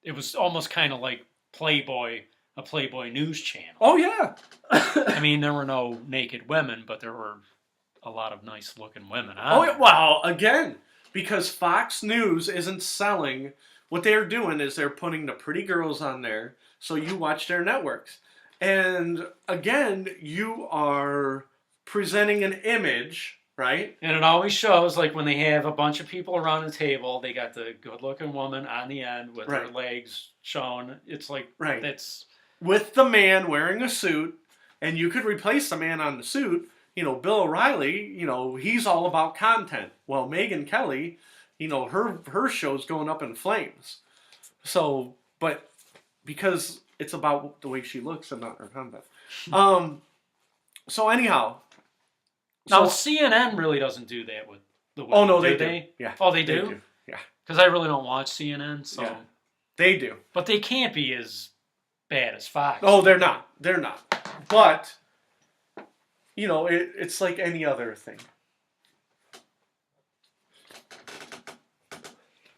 it was almost kind of like Playboy a Playboy news channel. Oh, yeah. I mean, there were no naked women, but there were a lot of nice-looking women on Oh, there. yeah. Well, again, because Fox News isn't selling, what they're doing is they're putting the pretty girls on there so you watch their networks. And again, you are presenting an image, right? And it always shows, like, when they have a bunch of people around the table, they got the good-looking woman on the end with her legs shown. It's like, that's... With the man wearing a suit, and you could replace the man on the suit. You know, Bill O'Reilly, you know, he's all about content. Well, Megyn Kelly, you know, her show's going up in flames. So, but because it's about the way she looks and not her content. So anyhow. Now, CNN really doesn't do that with the women. Oh, no, do they do. Yeah. Oh, they do? Yeah. Because I really don't watch CNN, so... Yeah. They do. But they can't be as bad as Fox. Oh, they're not. They're not. But, you know, it's like any other thing.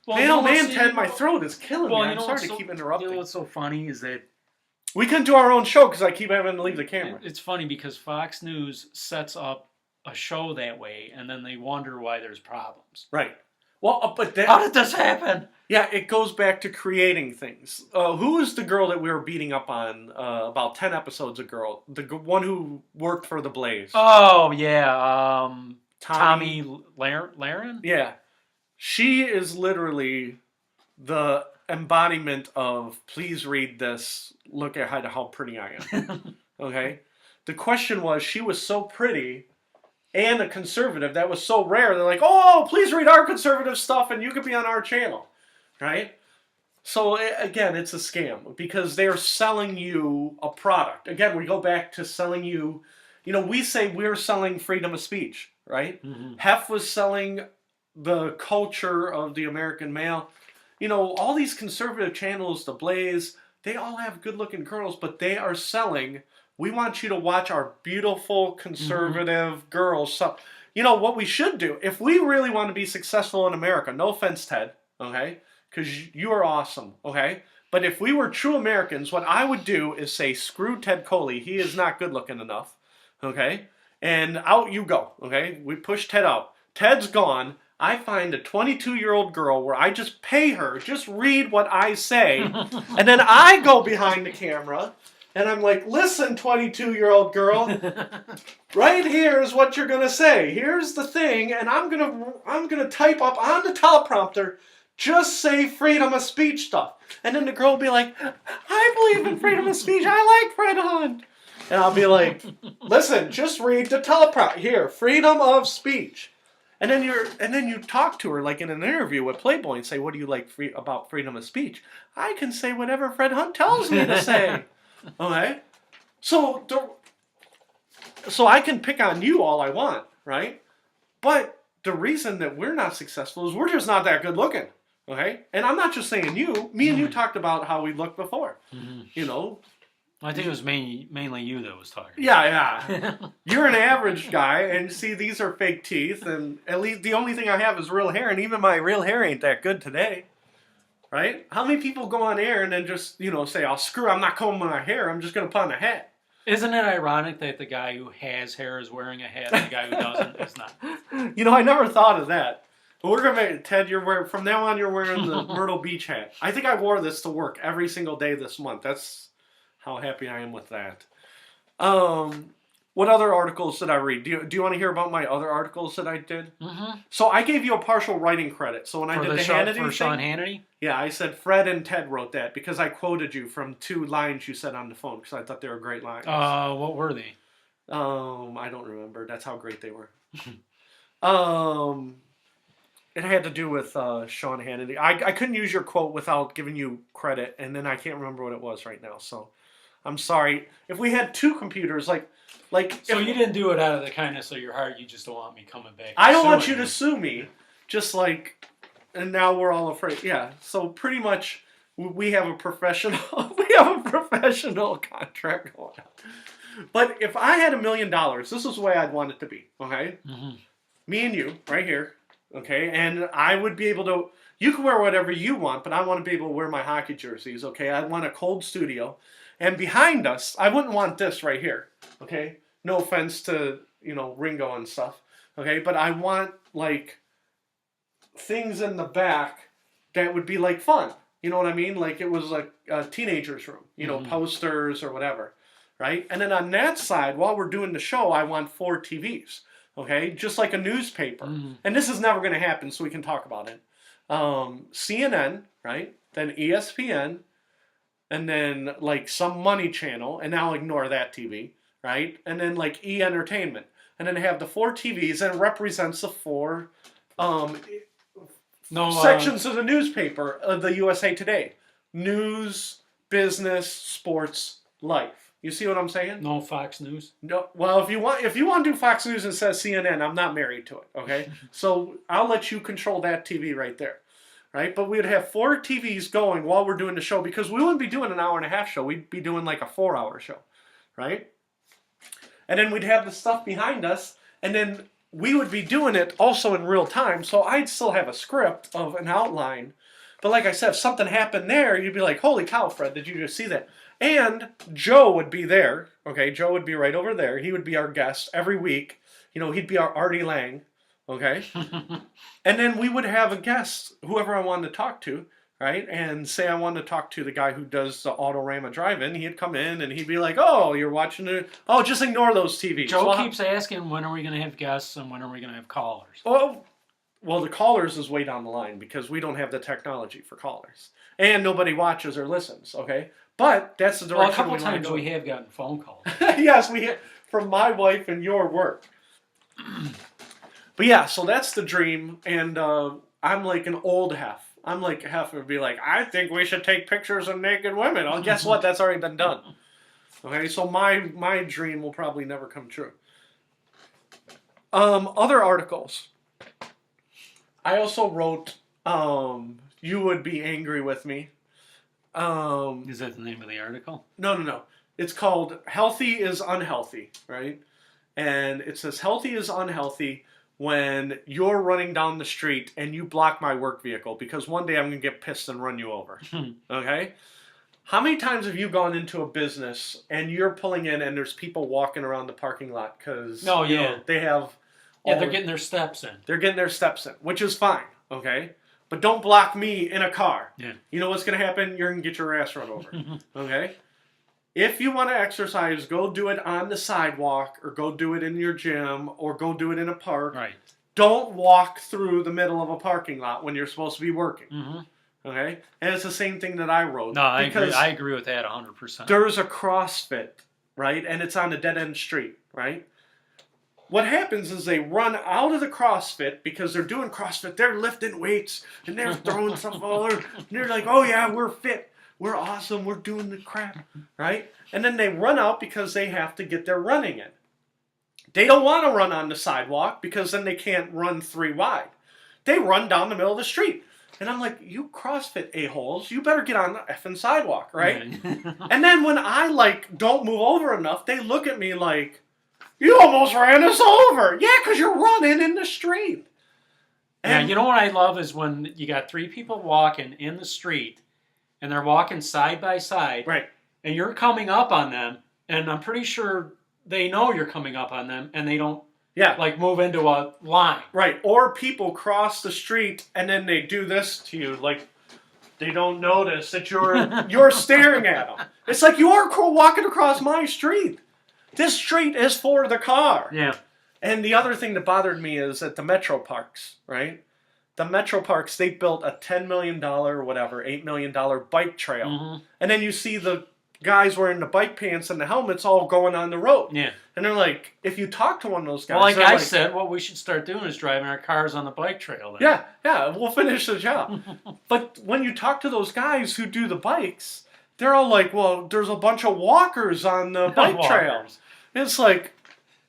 Well, Ted, my throat is killing me. I'm sorry to keep interrupting. You know what's so funny is that... We couldn't do our own show because I keep having to leave the camera. It's funny because Fox News sets up a show that way, and then they wonder why there's problems. Right. Well, but how did this happen? Yeah, it goes back to creating things. Who is the girl that we were beating up on about 10 episodes ago? The one who worked for the Blaze. Oh, yeah. Tommy Lahren? Yeah. She is literally the embodiment of, please read this, look at how pretty I am. Okay? The question was, she was so pretty and a conservative. That was so rare. They're like, oh, please read our conservative stuff and you could be on our channel. Right? So, again, it's a scam because they're selling you a product. Again, we go back to selling you, you know, we say we're selling freedom of speech, right? Mm-hmm. Hef was selling the culture of the American male. You know, all these conservative channels, The Blaze, they all have good-looking girls, but they are selling, we want you to watch our beautiful conservative girls. So, you know, what we should do, if we really want to be successful in America, no offense, Ted, okay? Because you are awesome, okay? But if we were true Americans, what I would do is say, screw Ted Coley. He is not good-looking enough, okay? And out you go, okay? We push Ted out. Ted's gone. I find a 22-year-old girl where I just pay her, just read what I say, and then I go behind the camera, and I'm like, listen, 22-year-old girl, right here is what you're going to say. Here's the thing, and I'm gonna type up on the teleprompter, just say freedom of speech stuff. And then the girl will be like, I believe in freedom of speech. I like Fred Hunt. And I'll be like, listen, just read the teleprompter. Here, freedom of speech. And then you talk to her like in an interview with Playboy and say, what do you like about freedom of speech? I can say whatever Fred Hunt tells me to say. Okay? So I can pick on you all I want, right? But the reason that we're not successful is we're just not that good looking. Okay? And I'm not just saying you. Me and you talked about how we looked before. Mm-hmm. You know? I think it was mainly you that was talking. Yeah. You're an average guy, and see, these are fake teeth, and at least the only thing I have is real hair, and even my real hair ain't that good today. Right? How many people go on air and then just, you know, say, oh, screw, I'm not combing my hair, I'm just going to put on a hat. Isn't it ironic that the guy who has hair is wearing a hat and the guy who doesn't is not? You know, I never thought of that. But we're going to make, Ted, from now on, you're wearing the Myrtle Beach hat. I think I wore this to work every single day this month. That's how happy I am with that. What other articles did I read? Do you want to hear about my other articles that I did? Mm-hmm. So I gave you a partial writing credit. So when I did the Hannity thing, Sean Hannity? Yeah, I said Fred and Ted wrote that because I quoted you from 2 lines you said on the phone because I thought they were great lines. What were they? I don't remember. That's how great they were. It had to do with Sean Hannity. I couldn't use your quote without giving you credit, and then I can't remember what it was right now. So I'm sorry. If we had 2 computers, so you didn't do it out of the kindness of your heart. You just don't want me coming back. I don't want you to sue me. Just like, and now we're all afraid. Yeah. So pretty much, we have a professional. We have a professional contract going on. But if I had $1 million, this is the way I'd want it to be. Okay. Mm-hmm. Me and you, right here. Okay, and I would be able to. You can wear whatever you want, but I want to be able to wear my hockey jerseys. Okay, I want a cold studio. And behind us, I wouldn't want this right here, okay? No offense to, Ringo and stuff, okay? But I want, like, things in the back that would be, like, fun. You know what I mean? Like, it was, like, a teenager's room, posters or whatever, right? And then on that side, while we're doing the show, I want 4 TVs, okay? Just like a newspaper. And this is never going to happen, so we can talk about it. CNN, right? Then ESPN, and then like some money channel, and now ignore that TV, right? And then like E Entertainment, and then have the 4 TVs, and it represents the 4 sections of the newspaper of the USA Today: news, business, sports, life. You see what I'm saying? No Fox News. No. Well, if you want to do Fox News and says CNN, I'm not married to it. Okay, so I'll let you control that TV right there. Right, but we'd have 4 TVs going while we're doing the show, because we wouldn't be doing an 1.5-hour show. We'd be doing like a 4-hour show, right? And then we'd have the stuff behind us, and then we would be doing it also in real time. So I'd still have a script of an outline, but like I said, if something happened there, you'd be like, "Holy cow, Fred! Did you just see that?" And Joe would be there. Okay, Joe would be right over there. He would be our guest every week. He'd be our Artie Lang. Okay? And then we would have a guest, whoever I wanted to talk to, right? And say I wanted to talk to the guy who does the Autorama drive-in. He'd come in and he'd be like, "Oh, you're watching it? Oh, just ignore those TVs." Joe keeps asking, when are we going to have guests and when are we going to have callers? Oh, well, the callers is way down the line, because we don't have the technology for callers. And nobody watches or listens, okay? But that's the direction a couple we times want to go. we have gotten phone calls. Yes, we have, from my wife and your work. But yeah, so that's the dream, and I'm like an old half. I'm like half would be like, "I think we should take pictures of naked women." Well, guess what? That's already been done. Okay, so my dream will probably never come true. Other articles. I also wrote, "You would be angry with me." Is that the name of the article? No. It's called "Healthy is Unhealthy," right? And it says, "Healthy is unhealthy when you're running down the street and you block my work vehicle, because one day I'm going to get pissed and run you over." Okay? How many times have you gone into a business and you're pulling in and there's people walking around the parking lot because they have... they're getting their steps in. They're getting their steps in, which is fine, okay? But don't block me in a car. Yeah. You know what's going to happen? You're going to get your ass run over, okay? If you want to exercise, go do it on the sidewalk, or go do it in your gym, or go do it in a park. Right. Don't walk through the middle of a parking lot when you're supposed to be working. Mm-hmm. Okay? And it's the same thing that I wrote. No, I agree with that 100%. There's a CrossFit, right? And it's on a dead-end street, right? What happens is they run out of the CrossFit because they're doing CrossFit. They're lifting weights, and they're throwing stuff all over. And they're like, "Oh, yeah, we're fit. We're awesome. We're doing the crap," right? And then they run out because they have to get their running in. They don't want to run on the sidewalk because then they can't run 3 wide. They run down the middle of the street. And I'm like, "You CrossFit a-holes, you better get on the effing sidewalk," right? And then when I, don't move over enough, they look at me like, "You almost ran us over." Yeah, because you're running in the street. And you know what I love is when you got 3 people walking in the street, and they're walking side by side. Right. And you're coming up on them, and I'm pretty sure they know you're coming up on them, and they don't move into a line. Right. Or people cross the street, and then they do this to you, like they don't notice that you're staring at them. It's like, you are walking across my street. This street is for the car. Yeah. And the other thing that bothered me is at the Metro Parks, right? The Metro Parks, they built a $10 million or whatever, $8 million bike trail. Mm-hmm. And then you see the guys wearing the bike pants and the helmets all going on the road. Yeah. And they're like, if you talk to one of those guys... Well, like I said, what we should start doing is driving our cars on the bike trail. Then. Yeah, we'll finish the job. But when you talk to those guys who do the bikes, they're all like, "Well, there's a bunch of walkers on the bike trail." It's like...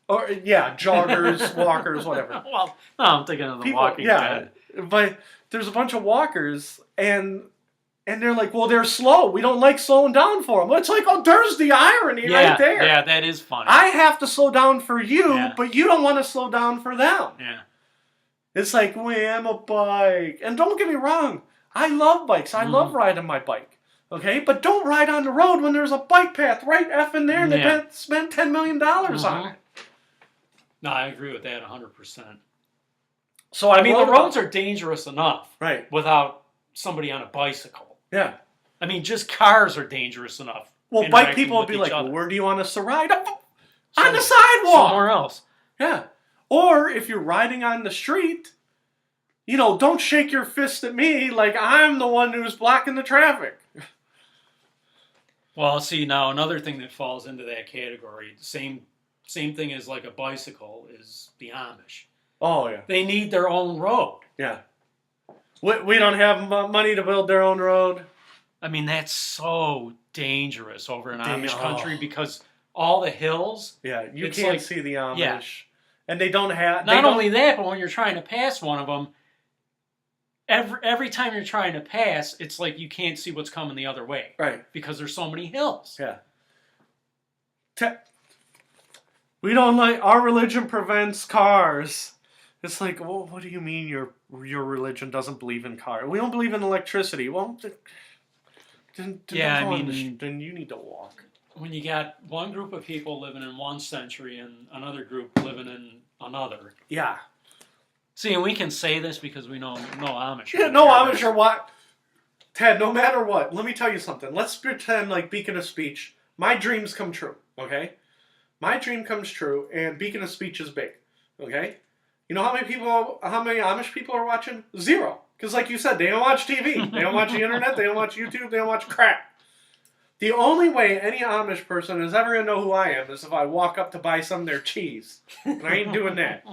joggers, walkers, whatever. Well, no, I'm thinking of the Walking Dead. But there's a bunch of walkers, and they're like, "Well, they're slow. We don't like slowing down for them." It's like, oh, there's the irony right there. Yeah, that is funny. I have to slow down for you, but you don't want to slow down for them. Yeah. It's like, I'm a bike. And don't get me wrong, I love bikes. I love riding my bike. Okay, but don't ride on the road when there's a bike path right effing there and Yeah. they spent $10 million on it. No, I agree with that 100%. So I mean, the roads are dangerous enough, right, without somebody on a bicycle. Yeah. I mean, just cars are dangerous enough. Well, bike people would be like, well, where do you want us to ride? On the sidewalk! Somewhere else. Yeah. Or if you're riding on the street, you know, don't shake your fist at me like I'm the one who's blocking the traffic. Well, see, now another thing that falls into that category, same thing as like a bicycle, is the Amish. Oh, yeah. They need their own road. Yeah. We don't have money to build their own road. I mean, that's so dangerous over in Amish country because all the hills. Yeah, you can't see the Amish. Yeah. And they don't have... Not only that, but when you're trying to pass one of them, every time you're trying to pass, it's like you can't see what's coming the other way. Right. Because there's so many hills. Yeah. We don't like... Our religion prevents cars. It's like, well, what do you mean your religion doesn't believe in cars? We don't believe in electricity. Well, then you need to walk. When you got one group of people living in one century and another group living in another. Yeah. See, and we can say this because we know no Amish. Yeah, no Amish or what? Ted, no matter what, let me tell you something. Let's pretend like Beacon of Speech. My dreams come true, okay? My dream comes true, and Beacon of Speech is big, okay? You know how many Amish people are watching? 0. Because like you said, they don't watch TV. They don't watch the internet. They don't watch YouTube. They don't watch crap. The only way any Amish person is ever going to know who I am is if I walk up to buy some of their cheese. And I ain't doing that.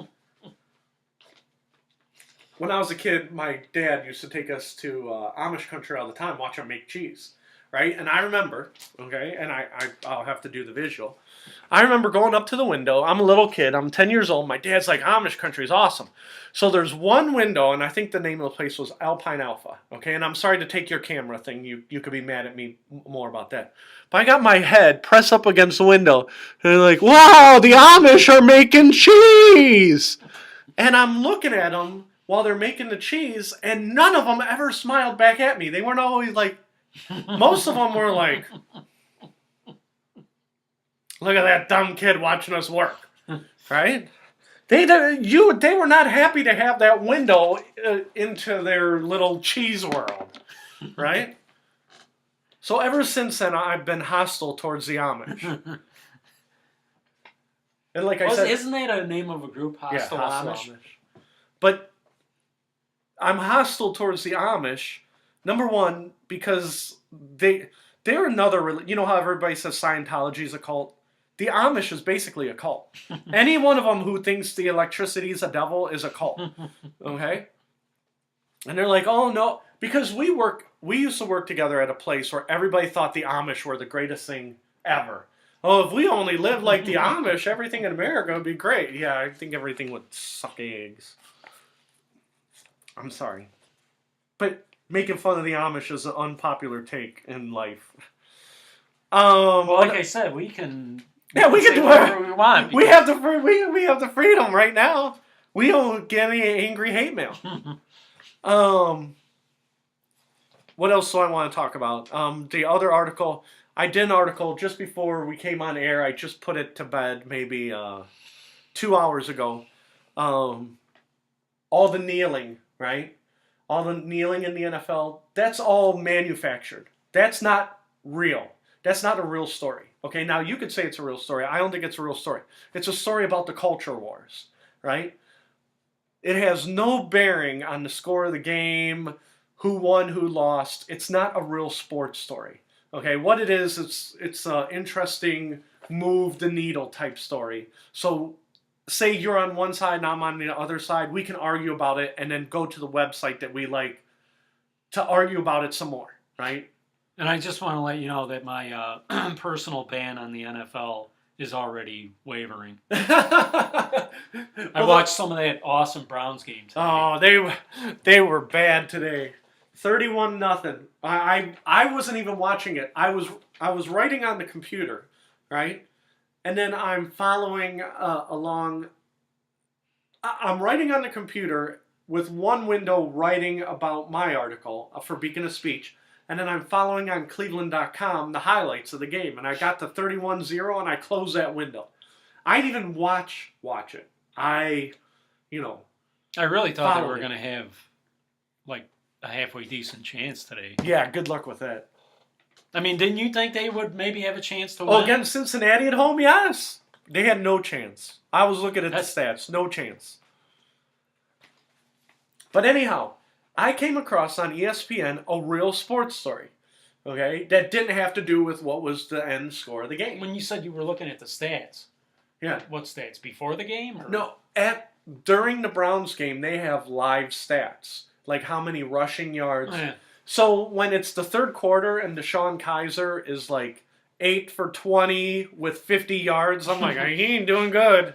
When I was a kid, my dad used to take us to Amish country all the time, watch them make cheese. Right? And I remember, okay, and I'll have to do the visual. I remember going up to the window. I'm a little kid. I'm 10 years old. My dad's like, Amish country is awesome. So there's one window, and I think the name of the place was Alpine Alpha. Okay, and I'm sorry to take your camera thing. You could be mad at me more about that. But I got my head pressed up against the window. And they're like, wow, the Amish are making cheese. And I'm looking at them while they're making the cheese, and none of them ever smiled back at me. They weren't always like, most of them were like, look at that dumb kid watching us work, right? They were not happy to have that window into their little cheese world, right? So ever since then, I've been hostile towards the Amish. And like I said, isn't that a name of a group? Hostile Amish. But I'm hostile towards the Amish. Number one, because they're another... You know how everybody says Scientology is a cult? The Amish is basically a cult. Any one of them who thinks the electricity is a devil is a cult. Okay? And they're like, oh no. Because we used to work together at a place where everybody thought the Amish were the greatest thing ever. Oh, if we only lived like the Amish, everything in America would be great. Yeah, I think everything would suck eggs. I'm sorry. But making fun of the Amish is an unpopular take in life. Well, like I said, we can do whatever we want. We have the freedom right now. We don't get any angry hate mail. What else do I want to talk about? The other article, I did an article just before we came on air. I just put it to bed maybe 2 hours ago. All the kneeling, right? All the kneeling in the NFL, that's all manufactured. That's not real. That's not a real story. Okay, now you could say it's a real story. I don't think it's a real story. It's a story about the culture wars, right? It has no bearing on the score of the game, who won, who lost. It's not a real sports story. Okay, what it is, it's an interesting move the needle type story. So say you're on one side and I'm on the other side, we can argue about it and then go to the website that we like to argue about it some more, right? And I just want to let you know that my personal ban on the NFL is already wavering. I watched some of that awesome Browns game today. Oh, they were bad today. 31-0. I wasn't even watching it. I was writing on the computer, right? And then I'm following along. I'm writing on the computer with one window writing about my article for Beacon of Speech. and then I'm following on Cleveland.com the highlights of the game, and I got to 31-0, and I closed that window. I didn't even watch it. I really thought they were it. going to have like a halfway decent chance today. Yeah, good luck with that. I mean, didn't you think they would maybe have a chance to win? Oh, against Cincinnati at home? Yes. They had no chance. I was looking at the stats. No chance. But anyhow, I came across on ESPN a real sports story, okay, that didn't have to do with what was the end score of the game. When you said you were looking at the stats. Yeah. What stats? Before the game? Or? No, during the Browns game, they have live stats, like how many rushing yards. Oh, yeah. So when it's the third quarter and Deshaun Kaiser is like 8 for 20 with 50 yards, I'm like, he ain't doing good.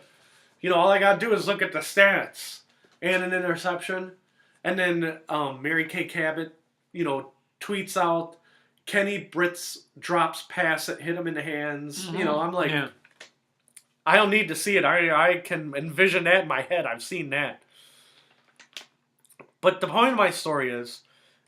All I got to do is look at the stats. And an interception. And then Mary Kay Cabot, tweets out, Kenny Britt's drops pass that hit him in the hands. Mm-hmm. I'm like, yeah. I don't need to see it. I can envision that in my head. I've seen that. But the point of my story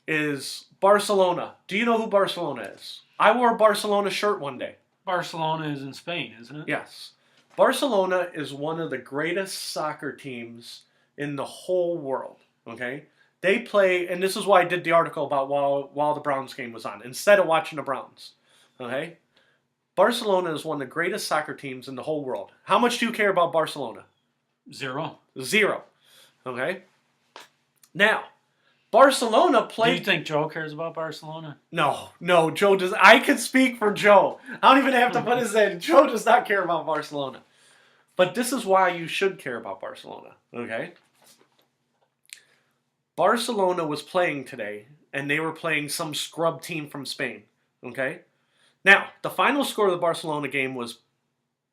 is Barcelona. Do you know who Barcelona is? I wore a Barcelona shirt one day. Barcelona is in Spain, isn't it? Yes. Barcelona is one of the greatest soccer teams in the whole world. Okay? They play, and this is why I did the article about while the Browns game was on, instead of watching the Browns. Okay? Barcelona is one of the greatest soccer teams in the whole world. How much do you care about Barcelona? 0. 0. Okay? Now, Barcelona played... Do you think Joe cares about Barcelona? No, Joe does... I can speak for Joe. I don't even have to put his name. Joe does not care about Barcelona. But this is why you should care about Barcelona. Okay? Barcelona was playing today, and they were playing some scrub team from Spain. Okay? Now, the final score of the Barcelona game was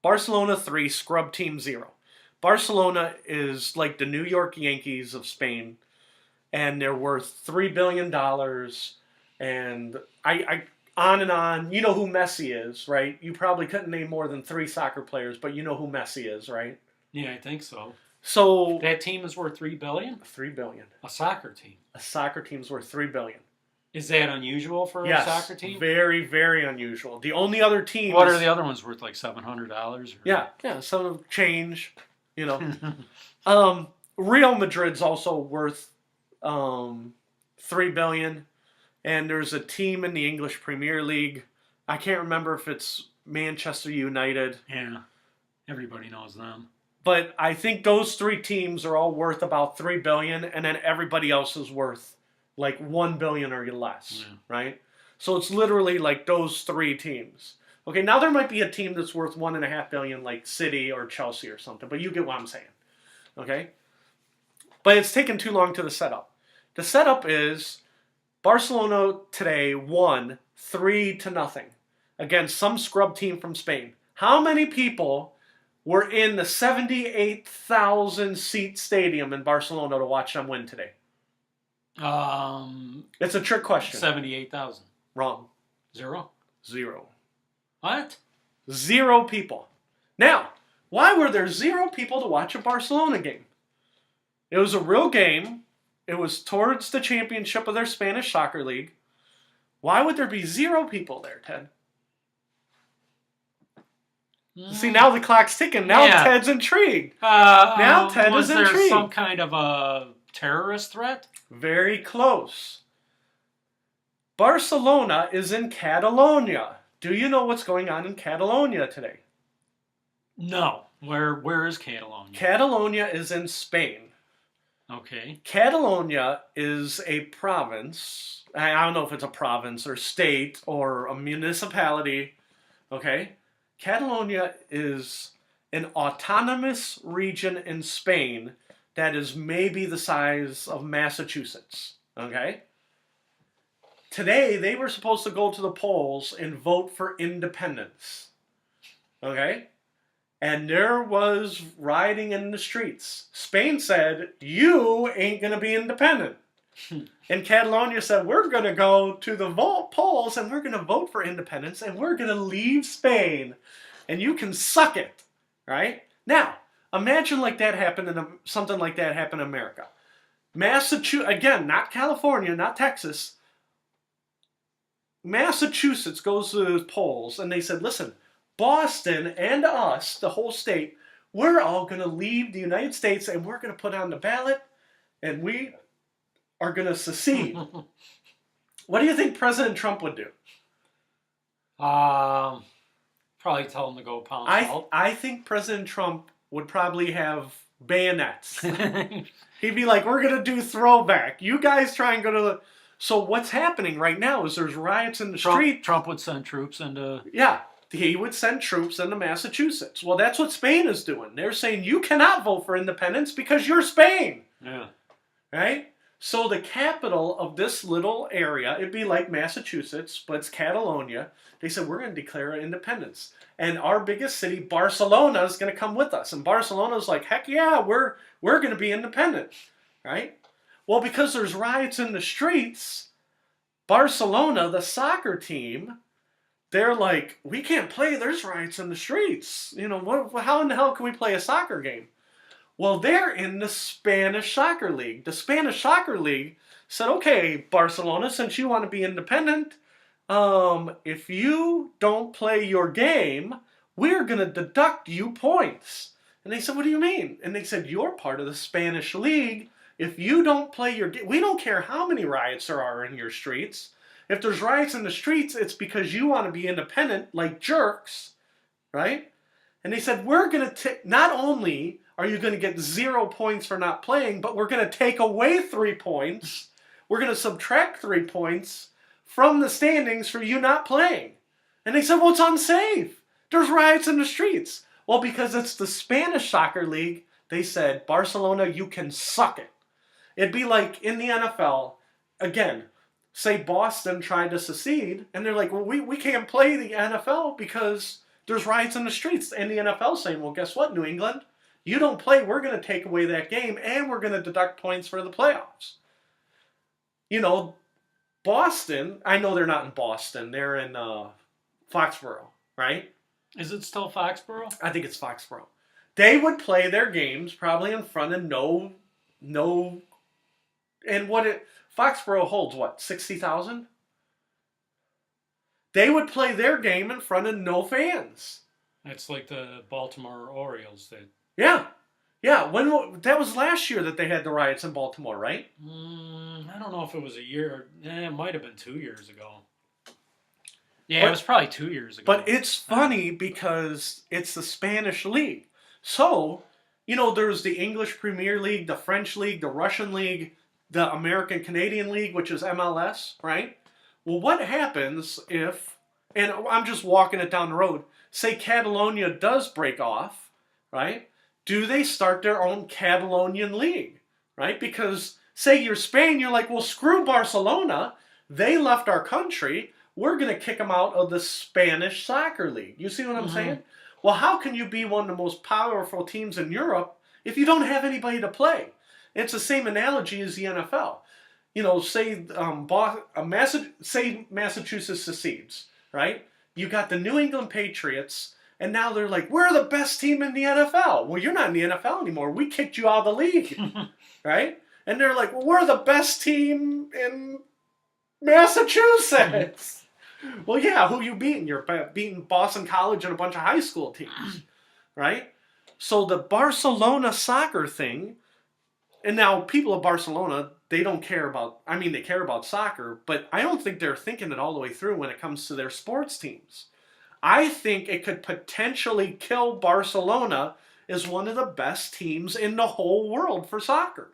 Barcelona 3, scrub team 0. Barcelona is like the New York Yankees of Spain, and they're worth $3 billion, and I on and on. You know who Messi is, right? You probably couldn't name more than 3 soccer players, but you know who Messi is, right? Yeah, I think so. So that team is worth $3 billion? $3 billion. A soccer team. A soccer team's worth $3 billion. Is that unusual for a soccer team? Very, very unusual. The only other team. What are the other ones worth? Like $700? Yeah, some change. Real Madrid's also worth $3 billion, and there's a team in the English Premier League. I can't remember if it's Manchester United. Yeah, everybody knows them. But I think those 3 teams are all worth about $3 billion, and then everybody else is worth like $1 billion or less, right? So it's literally like those 3 teams. Okay, now there might be a team that's worth $1.5 billion, like City or Chelsea or something, but you get what I'm saying. Okay? But it's taken too long to the setup. The setup is Barcelona today won 3-0 against some scrub team from Spain. How many people were in the 78,000 seat stadium in Barcelona to watch them win today? It's a trick question. 78,000. Wrong. 0? 0. What? 0 people. Now, why were there 0 people to watch a Barcelona game? It was a real game. It was towards the championship of their Spanish soccer league. Why would there be 0 people there, Ted? See, now the clock's ticking. Now Ted's intrigued. Now Ted is intrigued. Was there some kind of a terrorist threat? Very close. Barcelona is in Catalonia. Do you know what's going on in Catalonia today? No. Where is Catalonia? Catalonia is in Spain. Okay. Catalonia is a province. I don't know if it's a province or state or a municipality. Okay? Catalonia is an autonomous region in Spain that is maybe the size of Massachusetts. Okay? Today, they were supposed to go to the polls and vote for independence. Okay? And there was rioting in the streets. Spain said, you ain't going to be independent. And Catalonia said, we're going to go to the polls and we're going to vote for independence and we're going to leave Spain. And you can suck it. Right? Now, imagine something like that happened in America. Massachusetts, again, not California, not Texas. Massachusetts goes to the polls and they said, listen, Boston and us, the whole state, we're all going to leave the United States and we're going to put on the ballot and we are going to secede. What do you think President Trump would do? Probably tell him to go pound salt. I think President Trump would probably have bayonets. He'd be like, we're going to do throwback. You guys try and go to the... So what's happening right now is there's riots in the street. Trump would send troops into... Yeah, he would send troops into Massachusetts. Well, that's what Spain is doing. They're saying, you cannot vote for independence because you're Spain. Yeah. Right? So the capital of this little area, it'd be like Massachusetts, but it's Catalonia. They said, we're going to declare independence. And our biggest city, Barcelona, is going to come with us. And Barcelona's like, heck yeah, we're going to be independent. Right? Well, because there's riots in the streets, Barcelona, the soccer team, they're like, we can't play. There's riots in the streets. You know, how in the hell can we play a soccer game? Well, they're in the Spanish Soccer League. The Spanish Soccer League said, okay, Barcelona, since you want to be independent, if you don't play your game, we're going to deduct you points. And they said, what do you mean? And they said, you're part of the Spanish League. If you don't play your game, we don't care how many riots there are in your streets. If there's riots in the streets, it's because you want to be independent like jerks, right? And they said, we're going to take, not only are you going to get 0 points for not playing, but we're going to take away 3 points. We're going to subtract 3 points from the standings for you not playing. And they said, well, it's unsafe. There's riots in the streets. Well, because it's the Spanish Soccer League, they said, Barcelona, you can suck it. It'd be like in the NFL, again, say Boston tried to secede, and they're like, well, we can't play the NFL because there's riots in the streets. And the NFL saying, well, guess what, New England? You don't play, we're going to take away that game, and we're going to deduct points for the playoffs. You know, Boston, I know they're not in Boston. They're in Foxborough, right? Is it still Foxborough? I think it's Foxborough. They would play their games probably in front of no, and Foxborough holds what, 60,000? They would play their game in front of no fans. It's like the Baltimore Orioles. Yeah. That was last year that they had the riots in Baltimore, right? I don't know if it was a year. It might have been 2 years ago. Yeah, it was probably 2 years ago. But it's funny because it's the Spanish league. So, you know, there's the English Premier League, the French League, the Russian League, the American Canadian League, which is MLS, right? Well, what happens if, and I'm just walking it down the road, say Catalonia does break off, right? Do they start their own Catalonian league, right? Because say you're Spain, you're like, well, screw Barcelona. They left our country. We're going to kick them out of the Spanish Soccer League. You see what I'm saying? Well, how can you be one of the most powerful teams in Europe if you don't have anybody to play? It's the same analogy as the NFL. You know, say Massachusetts secedes, right? You got the New England Patriots, and now they're like, we're the best team in the NFL. Well, you're not in the NFL anymore. We kicked you out of the league, right? And they're like, well, we're the best team in Massachusetts. Well, yeah, who you beating? You're beating Boston College and a bunch of high school teams, right? So the Barcelona soccer thing, and now people of Barcelona, they don't care about, I mean, they care about soccer, but I don't think they're thinking it all the way through when it comes to their sports teams. I think it could potentially kill Barcelona as one of the best teams in the whole world for soccer.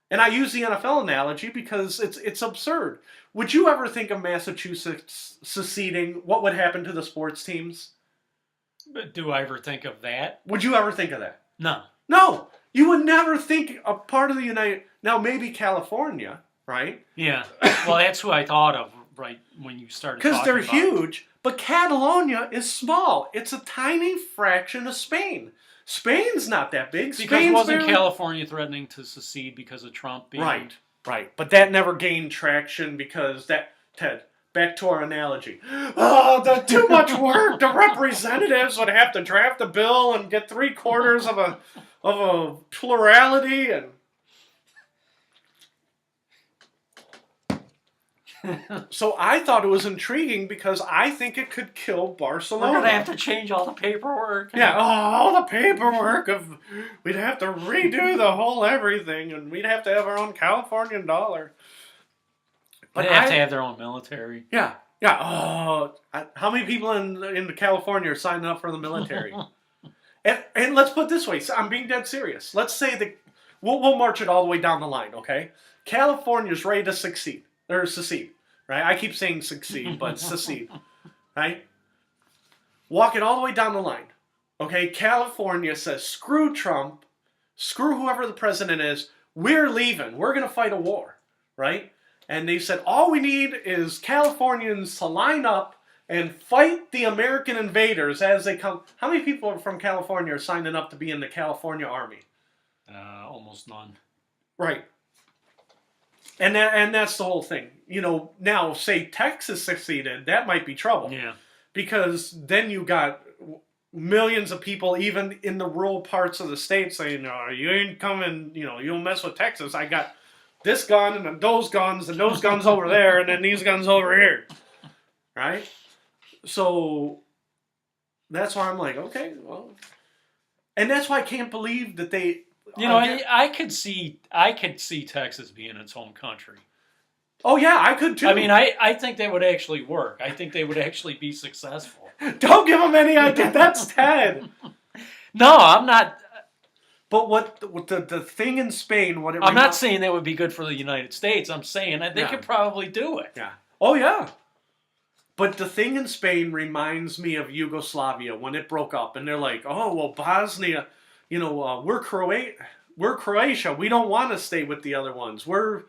And I use the NFL analogy because it's absurd. Would you ever think of Massachusetts seceding? What would happen to the sports teams? But do I ever think of that? Would you ever think of that? No. No! You would never think a part of the United... Now, maybe California, right? Yeah. Well, that's who I thought of right when you started talking about. Because they're huge, but Catalonia is small. It's a tiny fraction of Spain. Spain's not that big. Because wasn't California threatening to secede because of Trump being... Right. But that never gained traction because that... Ted, back to our analogy. Oh, too much work. The representatives would have to draft a bill and get 3/4 of a plurality and... So I thought it was intriguing because I think it could kill Barcelona. We're gonna have to change all the paperwork. Yeah, all the paperwork of we'd have to redo the whole everything, and we'd have to have our own Californian dollar. But they have to have their own military. Yeah, yeah. Oh, how many people in California are signing up for the military? and let's put it this way. I'm being dead serious. Let's say that we'll march it all the way down the line. Okay, California's ready to secede. Right? I keep saying succeed, but secede. Right? Walk it all the way down the line. Okay, California says, screw Trump, screw whoever the president is, we're leaving. We're going to fight a war. Right? And they said, all we need is Californians to line up and fight the American invaders as they come. How many people from California are signing up to be in the California Army? Almost none. Right. And that's the whole thing. You know, now, say Texas succeeded, that might be trouble. Yeah. Because then you got millions of people, even in the rural parts of the state, saying, no, you ain't coming, you don't mess with Texas. I got this gun and then those guns over there and then these guns over here. Right? So that's why I'm like, okay, well. And that's why I can't believe that they... I could see Texas being its own country. Oh yeah, I could too. I mean, I think they would actually work. I think they would actually be successful. Don't give them any idea. That's Ted. No, I'm not. But what the thing in Spain? I'm not saying that would be good for the United States. I'm saying that they could probably do it. Yeah. Oh yeah. But the thing in Spain reminds me of Yugoslavia when it broke up, and they're like, oh well, Bosnia. We're Croatia. We don't want to stay with the other ones. We're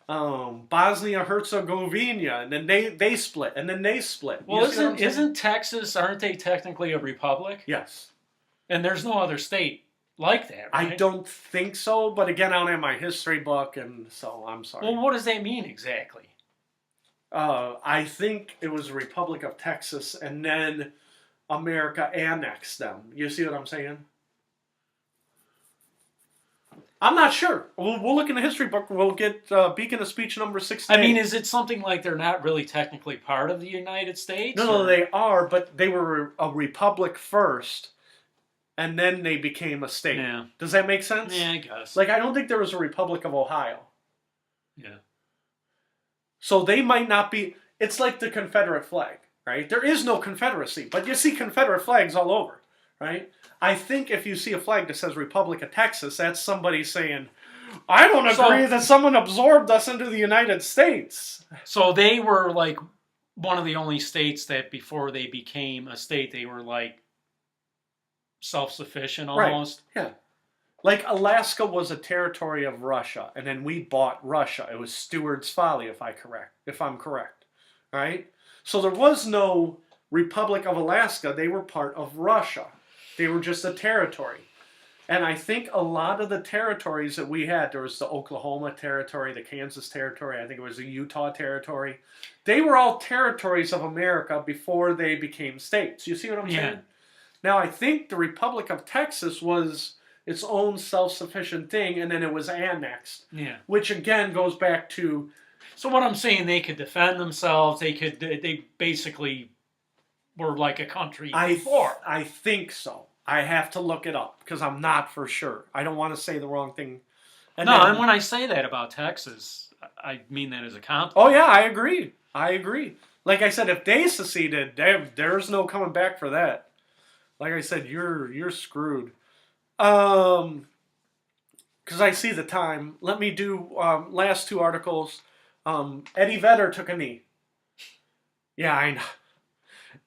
Bosnia Herzegovina, and then they split, and then they split. Well, isn't Texas? Aren't they technically a republic? Yes. And there's no other state like that, right? I don't think so, but again, I don't have my history book, and so I'm sorry. Well, what does that mean exactly? I think it was the Republic of Texas, and then America annexed them. You see what I'm saying? I'm not sure. We'll look in the history book. We'll get Beacon of Speech number 68. I mean, is it something like they're not really technically part of the United States? No, they are, but they were a republic first, and then they became a state. Yeah. Does that make sense? Yeah, I guess. Like, I don't think there was a Republic of Ohio. Yeah. So they might not be... It's like the Confederate flag, right? There is no Confederacy, but you see Confederate flags all over, right? I think if you see a flag that says Republic of Texas, that's somebody saying, I don't agree that someone absorbed us into the United States. So they were like one of the only states that before they became a state, they were like self-sufficient almost. Right. Yeah. Like Alaska was a territory of Russia, and then we bought Russia. It was Stewart's Folly, if I'm correct. Right? So there was no Republic of Alaska. They were part of Russia. They were just a territory. And I think a lot of the territories that we had, there was the Oklahoma territory, the Kansas territory, I think it was the Utah territory. They were all territories of America before they became states. You see what I'm saying? Now, I think the Republic of Texas was its own self-sufficient thing, and then it was annexed. Yeah. Which, again, goes back to... So what I'm saying, they could defend themselves. They basically... were like a country before. I think so. I have to look it up because I'm not for sure. I don't want to say the wrong thing. And when I say that about Texas, I mean that as a compliment. Oh yeah, I agree. Like I said, if they seceded, there's no coming back for that. Like I said, you're screwed. Because I see the time. Let me do last two articles. Eddie Vedder took a knee. Yeah, I know.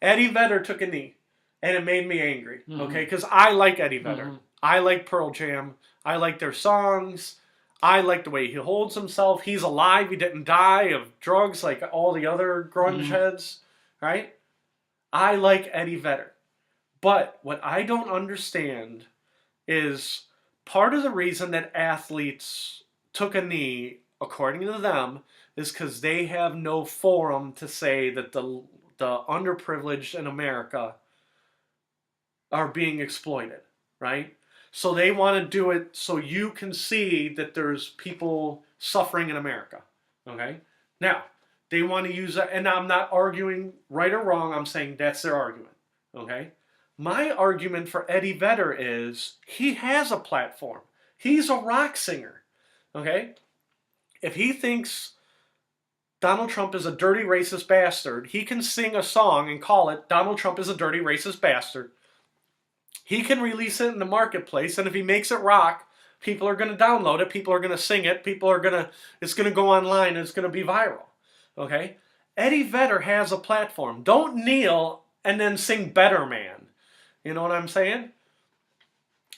Eddie Vedder took a knee, and it made me angry, okay? Because I like Eddie Vedder. I like Pearl Jam. I like their songs. I like the way he holds himself. He's alive. He didn't die of drugs like all the other grunge heads, right? I like Eddie Vedder. But what I don't understand is part of the reason that athletes took a knee, according to them, is because they have no forum to say that the underprivileged in America are being exploited, right? So they want to do it so you can see that there's people suffering in America, okay? Now, They want to use it, and I'm not arguing right or wrong. I'm saying that's their argument. Okay? My argument for Eddie Vedder is he has a platform. He's a rock singer. Okay? If he thinks Donald Trump is a dirty racist bastard, he can sing a song and call it Donald Trump is a dirty racist bastard. He can release it in the marketplace, and if he makes it rock, people are going to download it, people are going to sing it, it's going to go online, and it's going to be viral. Okay? Eddie Vedder has a platform. Don't kneel and then sing Better Man. You know what I'm saying?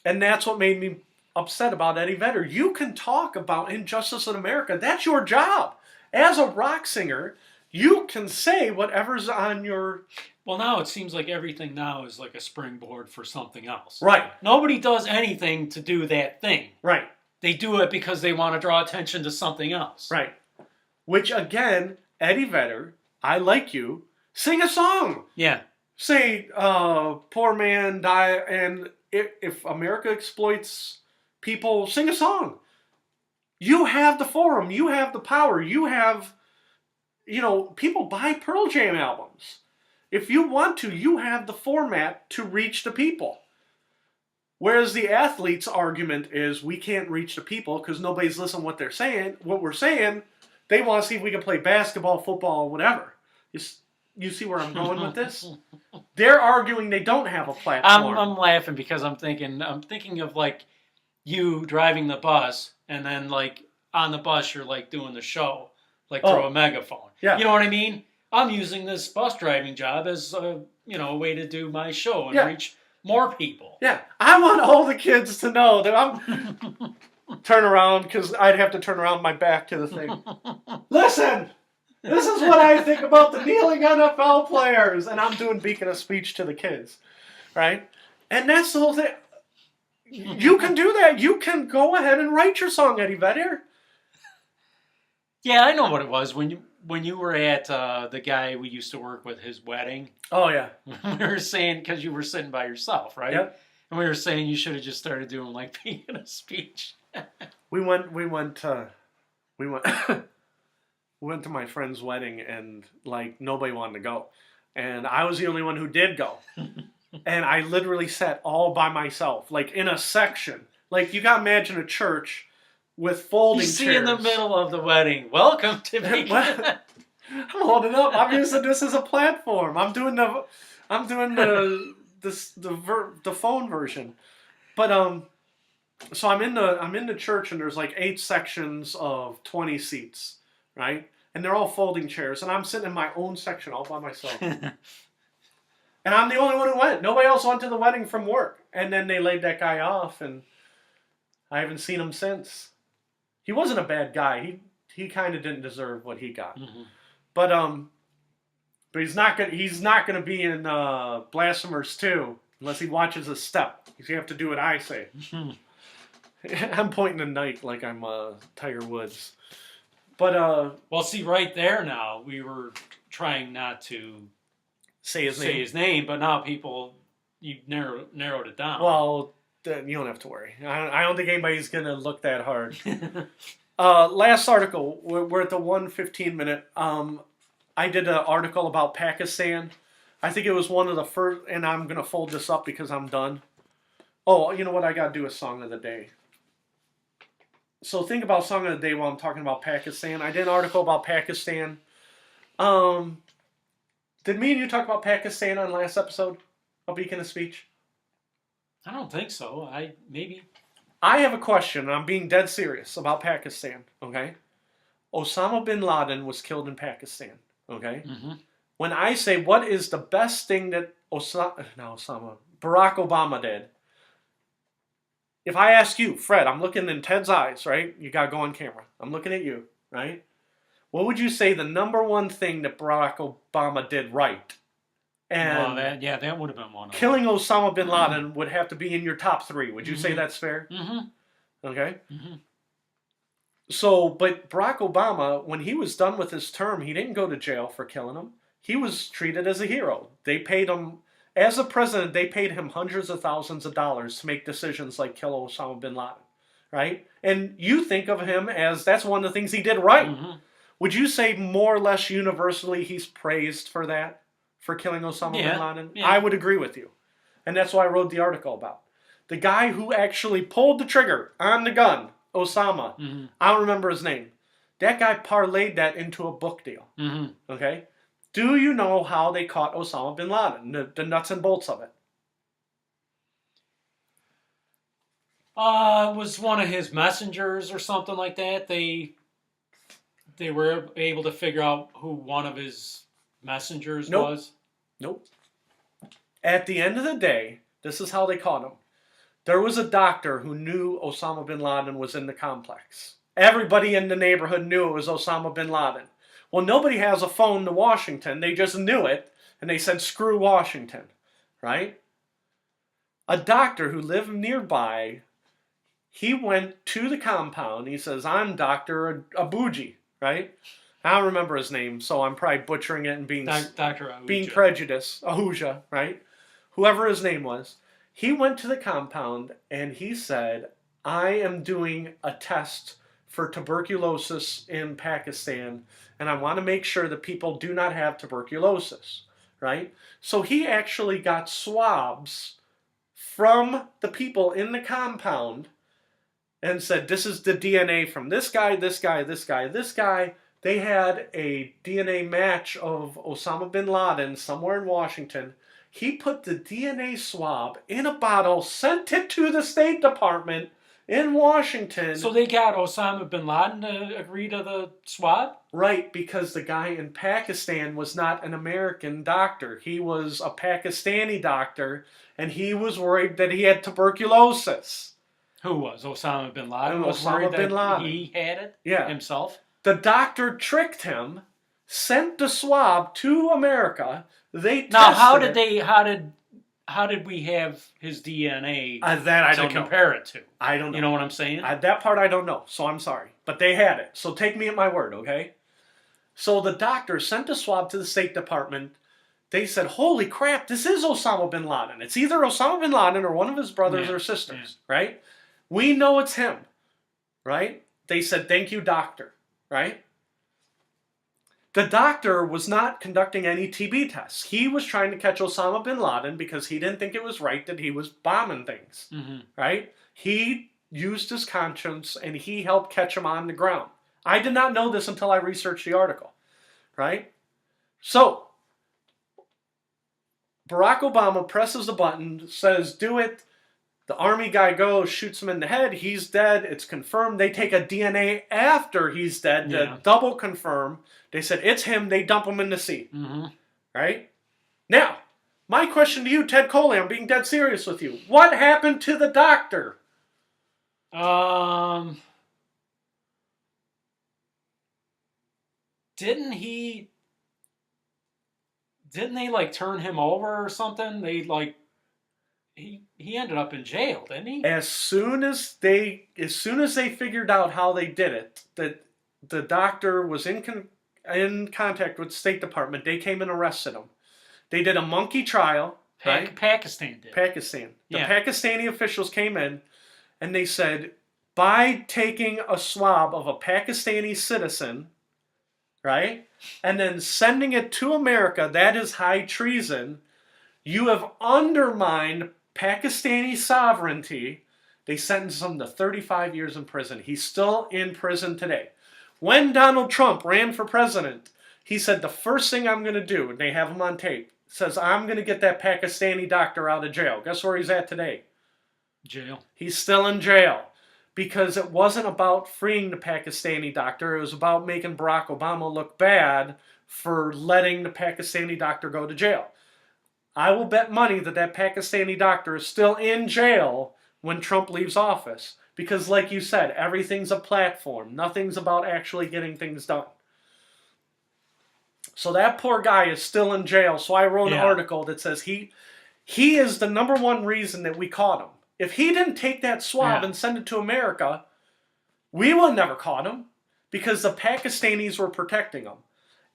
And that's what made me upset about Eddie Vedder. You can talk about injustice in America. That's your job. As a rock singer, you can say whatever's on your... Well, now it seems like everything now is like a springboard for something else. Right. Nobody does anything to do that thing. Right. They do it because they want to draw attention to something else. Right. Which, again, Eddie Vedder, I like you, sing a song. Yeah. Say, poor man die, and if America exploits people, sing a song. You have the forum. You have the power. You have, people buy Pearl Jam albums. If you want to, you have the format to reach the people. Whereas the athletes' argument is we can't reach the people because nobody's listening what they're saying. What we're saying, they want to see if we can play basketball, football, whatever. You see where I'm going with this? They're arguing they don't have a platform. I'm laughing because I'm thinking of like you driving the bus and then like on the bus you're like doing the show like through a megaphone. Yeah. You know what I mean? I'm using this bus driving job as a way to do my show and reach more people. Yeah. I want all the kids to know that I'm turn around because I'd have to turn around my back to the thing. Listen. This is what I think about the kneeling NFL players. And I'm doing beacon of speech to the kids. Right? And that's the whole thing. You can do that. You can go ahead and write your song, Eddie Vedder. Yeah, I know what it was. When you were at the guy we used to work with, his wedding. Oh, yeah. We were saying, because you were sitting by yourself, right? Yep. And we were saying you should have just started doing like beacon of speech. We went to my friend's wedding and like nobody wanted to go. And I was the only one who did go. And I literally sat all by myself, like in a section. Like you gotta imagine a church with folding chairs. You see in the middle of the wedding, welcome to me. I'm holding up. I'm using this as a platform. I'm doing the phone version. But so I'm in the church and there's like 8 sections of 20 seats. Right? And they're all folding chairs. And I'm sitting in my own section all by myself. And I'm the only one who went. Nobody else went to the wedding from work. And then they laid that guy off. And I haven't seen him since. He wasn't a bad guy. He kind of didn't deserve what he got. Mm-hmm. But he's not gonna be in Blasphemers 2 unless he watches his step. You have to do what I say. I'm pointing to Nike like I'm Tiger Woods. But well, see, right there now, we were trying not to say his name, but now you narrowed it down. Well, you don't have to worry. I don't think anybody's going to look that hard. Last article, we're at the 1:15 minute. I did an article about Pakistan. I think it was one of the first, and I'm going to fold this up because I'm done. Oh, you know what? I got to do a song of the day. So think about Song of the Day while I'm talking about Pakistan. I did an article about Pakistan. Did me and you talk about Pakistan on last episode of Beacon of Speech? I don't think so. Maybe. I have a question, and I'm being dead serious about Pakistan, okay? Osama bin Laden was killed in Pakistan, okay? Mm-hmm. When I say what is the best thing that Barack Obama did, if I ask you, Fred, I'm looking in Ted's eyes, right? You got to go on camera. I'm looking at you, right? What would you say the number one thing that Barack Obama did right? And that would have been one. Killing Osama bin Laden would have to be in your top 3. Would you say that's fair? Mm-hmm. Okay. Mm-hmm. So, but Barack Obama, when he was done with his term, he didn't go to jail for killing him. He was treated as a hero. They paid him... As a president, they paid him hundreds of thousands of dollars to make decisions like kill Osama bin Laden, right? And you think of him as that's one of the things he did right. Mm-hmm. Would you say more or less universally he's praised for that, for killing Osama bin Laden? Yeah. I would agree with you. And that's why I wrote the article about. The guy who actually pulled the trigger on the gun, Osama, I don't remember his name. That guy parlayed that into a book deal. Okay? Do you know how they caught Osama bin Laden? The nuts and bolts of it. Was one of his messengers or something like that. They were able to figure out who one of his messengers was? Nope. At the end of the day, this is how they caught him. There was a doctor who knew Osama bin Laden was in the complex. Everybody in the neighborhood knew it was Osama bin Laden. Well, nobody has a phone to Washington. They just knew it, and they said, screw Washington, right? A doctor who lived nearby, he went to the compound. He says, I'm Dr. Abuji, right? I don't remember his name, so I'm probably butchering it and being prejudiced. Ahuja, right? Whoever his name was. He went to the compound and he said, I am doing a test for tuberculosis in Pakistan, and I want to make sure that people do not have tuberculosis, right? So he actually got swabs from the people in the compound and said, this is the DNA from this guy, this guy, this guy, this guy. They had a DNA match of Osama bin Laden somewhere in Washington. He put the DNA swab in a bottle, sent it to the State Department in Washington. So they got Osama bin Laden to agree to the swab? Right, because the guy in Pakistan was not an American doctor. He was a Pakistani doctor, and he was worried that he had tuberculosis. Who was? Osama bin Laden was Osama worried bin that Laden. he had it himself? The doctor tricked him, sent the swab to America. They tested how did we have his DNA that I don't compare it to? I don't know. You know what I'm saying? That part I don't know, so I'm sorry. But they had it. So take me at my word, okay? So the doctor sent the swab to the State Department. They said, holy crap, this is Osama bin Laden. It's either Osama bin Laden or one of his brothers or sisters, right? We know it's him, right? They said, thank you, doctor, right? The doctor was not conducting any TB tests. He was trying to catch Osama bin Laden because he didn't think it was right that he was bombing things, right? He used his conscience and he helped catch him on the ground. I did not know this until I researched the article, right? So, Barack Obama presses the button, says, do it. The army guy goes, shoots him in the head. He's dead. It's confirmed. They take a DNA after he's dead to double confirm. They said, it's him. They dump him in the sea. Right? Now, my question to you, Ted Coley, I'm being dead serious with you. What happened to the doctor? Didn't they like turn him over or something? They like he ended up in jail, didn't he? As soon as they figured out how they did it, that the doctor was in contact with the State Department, they came and arrested him. They did a monkey trial. Right? Pakistan did. Pakistan. The Pakistani officials came in and they said, by taking a swab of a Pakistani citizen, right, and then sending it to America, that is high treason. You have undermined Pakistani sovereignty. They sentenced him to 35 years in prison. He's still in prison today. When Donald Trump ran for president, he said, the first thing I'm going to do, and they have him on tape, says, I'm going to get that Pakistani doctor out of jail. Guess where he's at today? Jail. He's still in jail. Because it wasn't about freeing the Pakistani doctor. It was about making Barack Obama look bad for letting the Pakistani doctor go to jail. I will bet money that that Pakistani doctor is still in jail when Trump leaves office. Because like you said, everything's a platform. Nothing's about actually getting things done. So that poor guy is still in jail. So I wrote an article that says he is the number one reason that we caught him. If he didn't take that swab and send it to America, we would have never caught him because the Pakistanis were protecting him.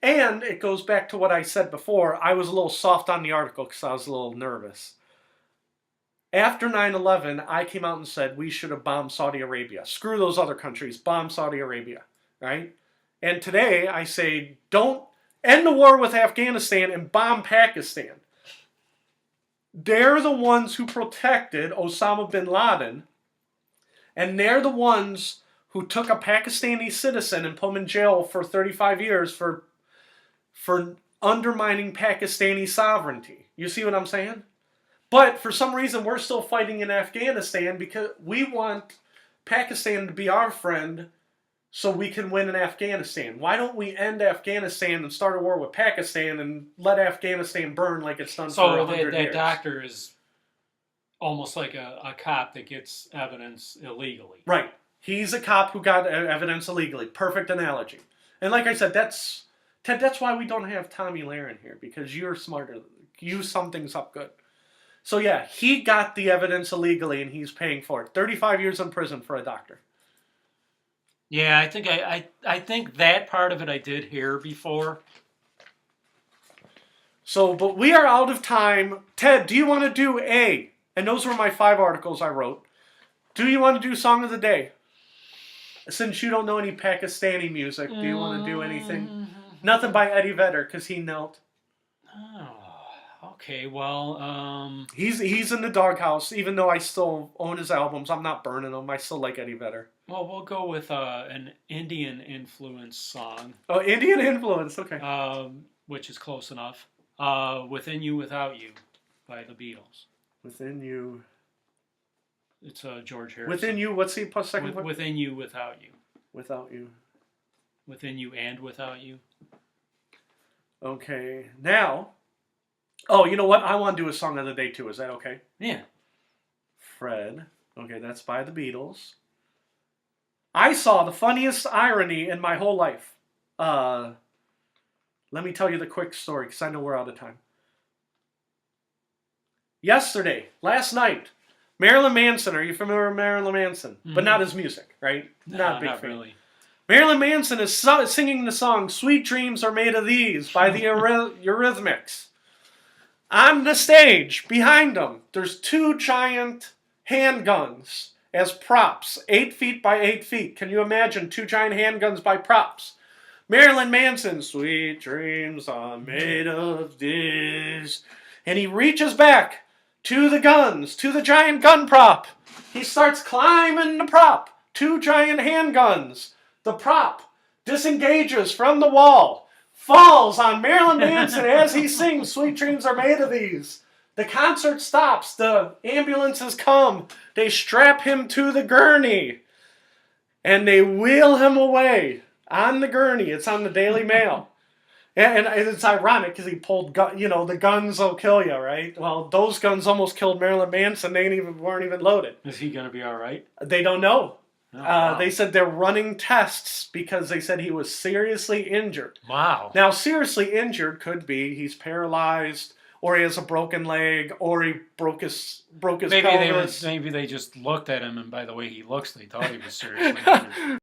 And it goes back to what I said before. I was a little soft on the article because I was a little nervous. After 9/11, I came out and said we should have bombed Saudi Arabia. Screw those other countries. Bomb Saudi Arabia, right? And today I say, don't end the war with Afghanistan and bomb Pakistan. They're the ones who protected Osama bin Laden. And they're the ones who took a Pakistani citizen and put him in jail for 35 years for undermining Pakistani sovereignty. You see what I'm saying? But for some reason, we're still fighting in Afghanistan because we want Pakistan to be our friend so we can win in Afghanistan. Why don't we end Afghanistan and start a war with Pakistan and let Afghanistan burn like it's done for 100 years? So that doctor is almost like a cop that gets evidence illegally. Right. He's a cop who got evidence illegally. Perfect analogy. And like I said, Ted, that's why we don't have Tommy Lahren here, because you're smarter. You sum things up good. So yeah, he got the evidence illegally and he's paying for it. 35 years in prison for a doctor. Yeah, I think I think that part of it I did hear before. So, but we are out of time. Ted, do you want to do A? And those were my 5 articles I wrote. Do you want to do Song of the Day? Since you don't know any Pakistani music, do you want to do anything? Nothing by Eddie Vedder, because he knelt. Oh, okay. Well, he's in the doghouse. Even though I still own his albums, I'm not burning them. I still like Eddie Vedder. Well, we'll go with an Indian influence song. Oh, Indian influence. Okay. Which is close enough. Within You, Without You, by the Beatles. Within You. It's George Harrison. Within You. What's the second part? Within You, Without You. Without You. Within You and Without You. Okay. Now. Oh, you know what? I want to do a Song of the Day too. Is that okay? Yeah. Fred. Okay, that's by the Beatles. I saw the funniest irony in my whole life. Let me tell you the quick story, because I know we're out of time. Last night, Marilyn Manson. Are you familiar with Marilyn Manson? Mm-hmm. But not his music, right? No, not a big not fan. Really. Marilyn Manson is singing the song "Sweet Dreams Are Made of These" by the Eurythmics. On the stage, behind them, there's 2 giant handguns as props, 8 feet by 8 feet. Can you imagine 2 giant handguns by props? Marilyn Manson, sweet dreams are made of this. And he reaches back to the guns, to the giant gun prop. He starts climbing the prop. 2 giant handguns. The prop disengages from the wall, falls on Marilyn Manson as he sings Sweet Dreams Are Made of These. The concert stops. The ambulances come. They strap him to the gurney. And they wheel him away on the gurney. It's on the Daily Mail. And it's ironic because he pulled, the guns will kill you, right? Well, those guns almost killed Marilyn Manson. They weren't even loaded. Is he going to be all right? They don't know. Oh, wow. They said they're running tests because they said he was seriously injured. Wow. Now, seriously injured could be he's paralyzed, or he has a broken leg, or he broke his pelvis. Maybe they just looked at him, and by the way he looks, they thought he was seriously injured.